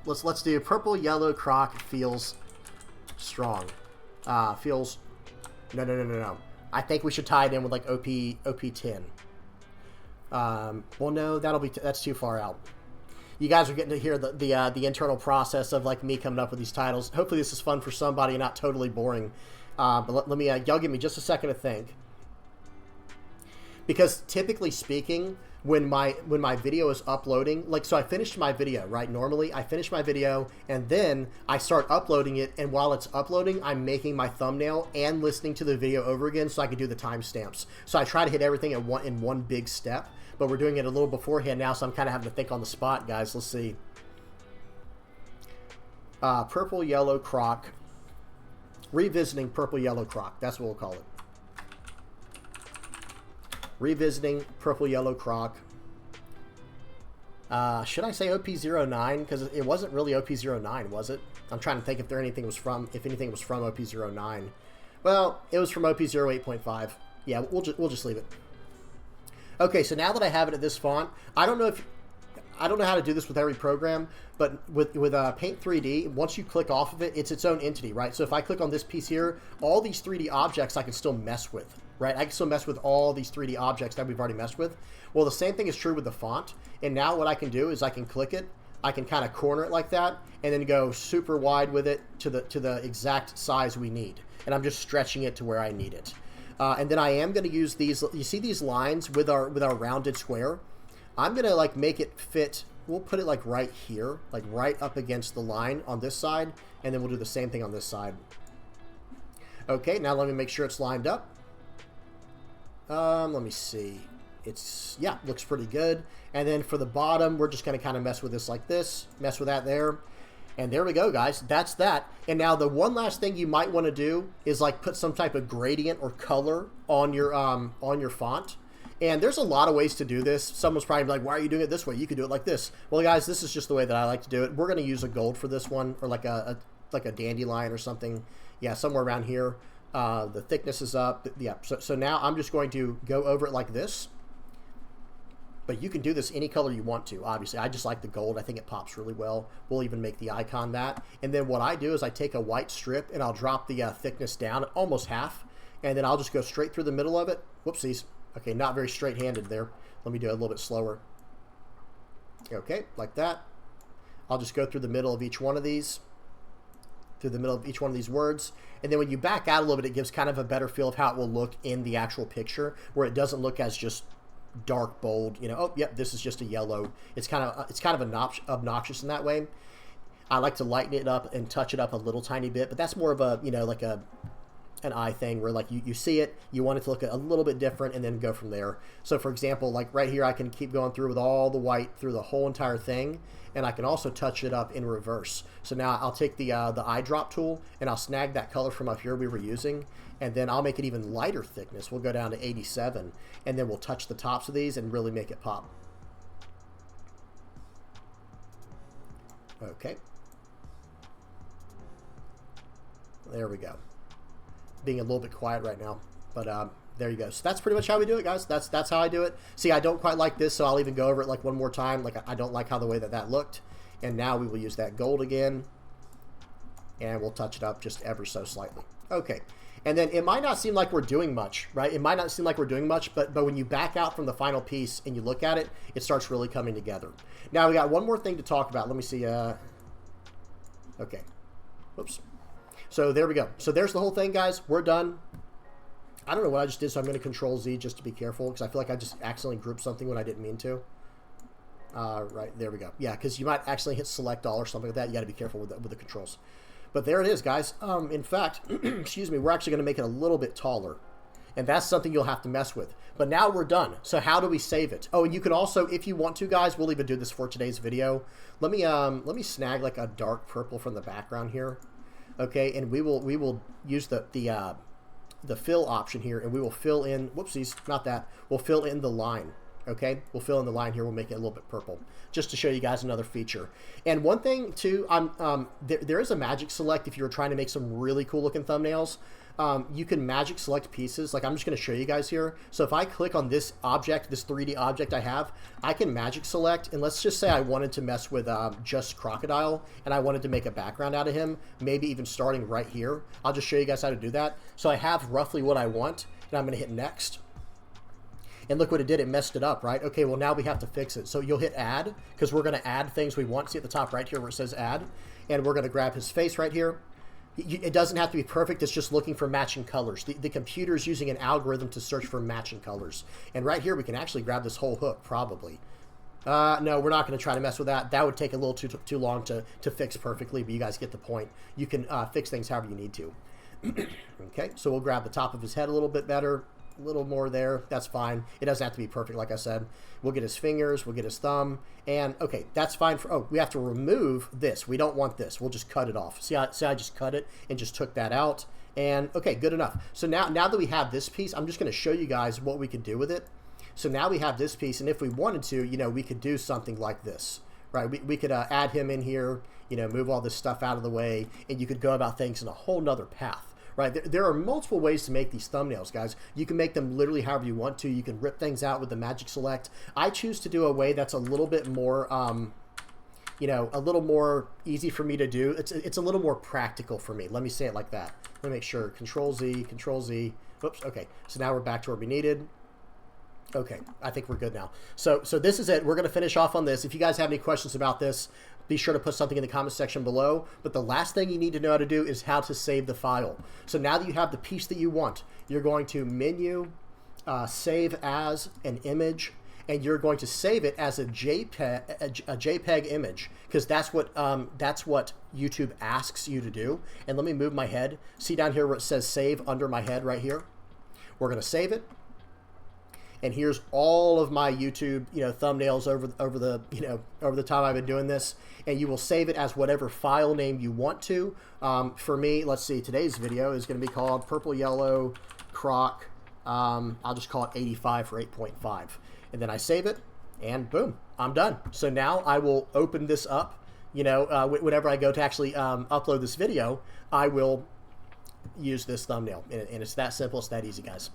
Let's do Purple Yellow Croc feels strong. No. I think we should tie it in with, like, OP10. Well, no, that's too far out. You guys are getting to hear the internal process of like me coming up with these titles. Hopefully this is fun for somebody and not totally boring. But let me y'all give me just a second to think. Because typically speaking, when my video is uploading, like, so I finished my video, right? Normally I finish my video and then I start uploading it, and while it's uploading, I'm making my thumbnail and listening to the video over again so I can do the timestamps. So I try to hit everything in one big step. But we're doing it a little beforehand now, so I'm kind of having to think on the spot, guys. Let's see. Purple Yellow Croc. Revisiting Purple Yellow Croc. That's what we'll call it. Revisiting Purple Yellow Croc. Should I say OP09? Because it wasn't really OP09, was it? I'm trying to think if anything was from OP09. Well, it was from OP08.5. Yeah, we'll just leave it. Okay, so now that I have it at this font, I don't know how to do this with every program, but with Paint 3D, once you click off of it, it's its own entity, right? So if I click on this piece here, all these 3D objects I can still mess with, right? I can still mess with all these 3D objects that we've already messed with. Well, the same thing is true with the font. And now what I can do is I can click it, I can kind of corner it like that, and then go super wide with it to the exact size we need. And I'm just stretching it to where I need it. And then I am going to use these. You see these lines with our rounded square? I'm going to like make it fit. We'll put it like right here, like right up against the line on this side, and then we'll do the same thing on this side. Okay, now let me make sure it's lined up. Let me see. Yeah, looks pretty good. And then for the bottom, we're just going to kind of mess with this like this, mess with that there. And there we go, guys. That's that. And now the one last thing you might want to do is like put some type of gradient or color on your font. And there's a lot of ways to do this. Someone's probably like, why are you doing it this way? You could do it like this. Well, guys, this is just the way that I like to do it. We're going to use a gold for this one, or like a dandelion or something. Yeah, somewhere around here. The thickness is up. Yeah, so now I'm just going to go over it like this. But you can do this any color you want to, obviously. I just like the gold. I think it pops really well. We'll even make the icon that. And then what I do is I take a white strip and I'll drop the thickness down at almost half. And then I'll just go straight through the middle of it. Whoopsies. Okay, not very straight-handed there. Let me do it a little bit slower. Okay, like that. I'll just go through the middle of each one of these. Through the middle of each one of these words. And then when you back out a little bit, it gives kind of a better feel of how it will look in the actual picture, where it doesn't look as just dark, bold, you know, oh, yep, this is just a yellow. It's kind of obnoxious in that way. I like to lighten it up and touch it up a little tiny bit, but that's more of a, you know, like an eye thing where like you see it, you want it to look a little bit different and then go from there. So for example, like right here, I can keep going through with all the white through the whole entire thing, and I can also touch it up in reverse. So now I'll take the eyedrop tool and I'll snag that color from up here we were using, and then I'll make it even lighter thickness. We'll go down to 87, and then we'll touch the tops of these and really make it pop. Okay. There we go. Being a little bit quiet right now, but there you go. So that's pretty much how we do it, guys. That's how I do it. See, I don't quite like this, so I'll even go over it like one more time. Like I don't like how the way that looked. And now we will use that gold again, and we'll touch it up just ever so slightly. Okay. And then it might not seem like we're doing much, right? It might not seem like we're doing much, but when you back out from the final piece and you look at it, it starts really coming together. Now we got one more thing to talk about. Let me see. Okay. Oops. So there we go. So there's the whole thing, guys. We're done. I don't know what I just did, so I'm going to Control Z just to be careful, because I feel like I just accidentally grouped something when I didn't mean to. Right, there we go. Yeah, because you might accidentally hit Select All or something like that. You got to be careful with the controls. But there it is, guys. In fact, excuse me, we're actually going to make it a little bit taller. And that's something you'll have to mess with. But now we're done. So how do we save it? Oh, and you can also, if you want to, guys, we'll even do this for today's video. Let me snag like a dark purple from the background here. Okay, and we will use the fill option here, and we will fill in, whoopsies, not that. We'll fill in the line. Okay, we'll fill in the line here. We'll make it a little bit purple, just to show you guys another feature. And one thing too, there is a magic select if you're trying to make some really cool looking thumbnails. You can magic select pieces. Like I'm just going to show you guys here. So if I click on this object, this 3D object I have, I can magic select. And let's just say I wanted to mess with just Crocodile, and I wanted to make a background out of him, maybe even starting right here. I'll just show you guys how to do that. So I have roughly what I want, and I'm going to hit next. And look what it did. It messed it up, right? Okay, well, now we have to fix it. So you'll hit add, because we're going to add things we want. See at the top right here where it says add. And we're going to grab his face right here. It doesn't have to be perfect. It's just looking for matching colors. The computer's using an algorithm to search for matching colors. And right here, we can actually grab this whole hook, probably. No, we're not going to try to mess with that. That would take a little too long to fix perfectly, but you guys get the point. You can fix things however you need to. Okay, so we'll grab the top of his head a little bit better. A little more there. That's fine. It doesn't have to be perfect, like I said. We'll get his fingers. We'll get his thumb. And, okay, that's fine. Oh, we have to remove this. We don't want this. We'll just cut it off. See, I just cut it and just took that out. And, okay, good enough. So now that we have this piece, I'm just going to show you guys what we can do with it. So now we have this piece, and if we wanted to, you know, we could do something like this, right? We could add him in here, you know, move all this stuff out of the way, and you could go about things in a whole nother path, right? There are multiple ways to make these thumbnails, guys. You can make them literally however you want to. You can rip things out with the Magic Select. I choose to do a way that's a little bit more, you know, a little more easy for me to do. It's a little more practical for me. Let me say it like that. Let me make sure. Control Z, Control Z. Oops, okay. So now we're back to where we needed. Okay, I think we're good now. So this is it. We're going to finish off on this. If you guys have any questions about this, be sure to put something in the comment section below. But the last thing you need to know how to do is how to save the file. So now that you have the piece that you want, you're going to menu, save as an image, and you're going to save it as a JPEG image, because that's what YouTube asks you to do. And let me move my head. See down here where it says save under my head right here? We're going to save it. And here's all of my YouTube, you know, thumbnails over the time I've been doing this, and you will save it as whatever file name you want to. For me, let's see, today's video is going to be called Purple Yellow Croc. I'll just call it 85 for 8.5, and then I save it, and boom, I'm done. So now I will open this up. You know, whenever I go to actually upload this video, I will use this thumbnail, and it's that simple, it's that easy, guys.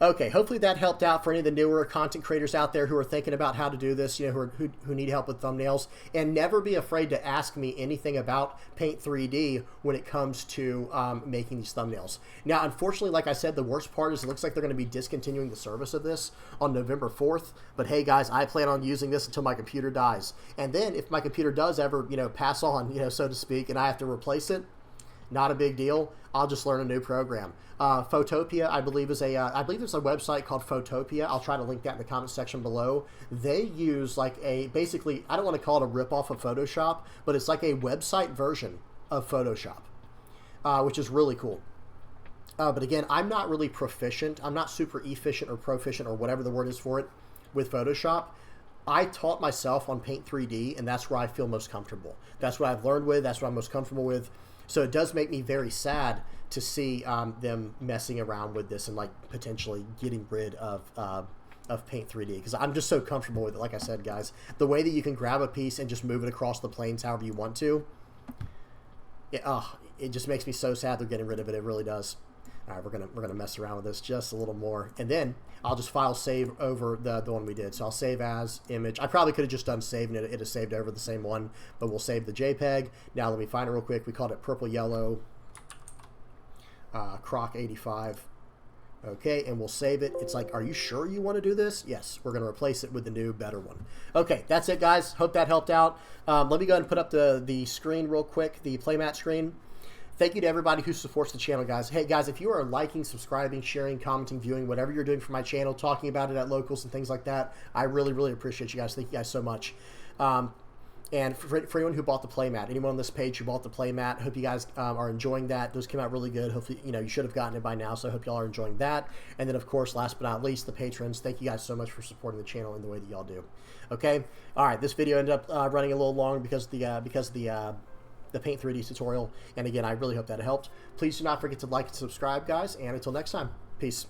Okay, hopefully that helped out for any of the newer content creators out there who are thinking about how to do this, you know, who need help with thumbnails. And never be afraid to ask me anything about Paint 3D when it comes to making these thumbnails. Now, unfortunately, like I said, the worst part is it looks like they're going to be discontinuing the service of this on November 4th. But hey, guys, I plan on using this until my computer dies. And then if my computer does ever, you know, pass on, you know, so to speak, and I have to replace it, not a big deal. I'll just learn a new program. Photopia, I believe, is I believe there's a website called Photopia. I'll try to link that in the comment section below. They use like basically, I don't want to call it a ripoff of Photoshop, but it's like a website version of Photoshop, which is really cool. But again, I'm not really proficient. I'm not super efficient or proficient or whatever the word is for it with Photoshop. I taught myself on Paint 3D, and that's where I feel most comfortable. That's what I've learned with. That's what I'm most comfortable with. So it does make me very sad to see them messing around with this and like potentially getting rid of Paint 3D, because I'm just so comfortable with it. Like I said, guys, the way that you can grab a piece and just move it across the planes however you want to, it just makes me so sad they're getting rid of it. It really does. All right, we're gonna mess around with this just a little more, and then I'll just file save over the one we did. So I'll save as image. I probably could have just done save and it has saved over the same one, but we'll save the JPEG. Now let me find it real quick. We called it Purple Yellow Croc 85. Okay, and we'll save it. It's like, are you sure you want to do this? Yes, we're going to replace it with the new, better one. Okay, that's it, guys. Hope that helped out. Let me go ahead and put up the screen real quick, the playmat screen. Thank you to everybody who supports the channel, guys. Hey, guys, if you are liking, subscribing, sharing, commenting, viewing, whatever you're doing for my channel, talking about it at locals and things like that, I really, really appreciate you guys. Thank you guys so much. And for anyone who bought the playmat, anyone on this page who bought the playmat, hope you guys are enjoying that. Those came out really good. Hopefully, you know, you should have gotten it by now, so I hope y'all are enjoying that. And then, of course, last but not least, the patrons. Thank you guys so much for supporting the channel in the way that y'all do. Okay? All right, this video ended up running a little long because the Paint 3D tutorial. And again, I really hope that helped. Please do not forget to like and subscribe, guys. And until next time, peace.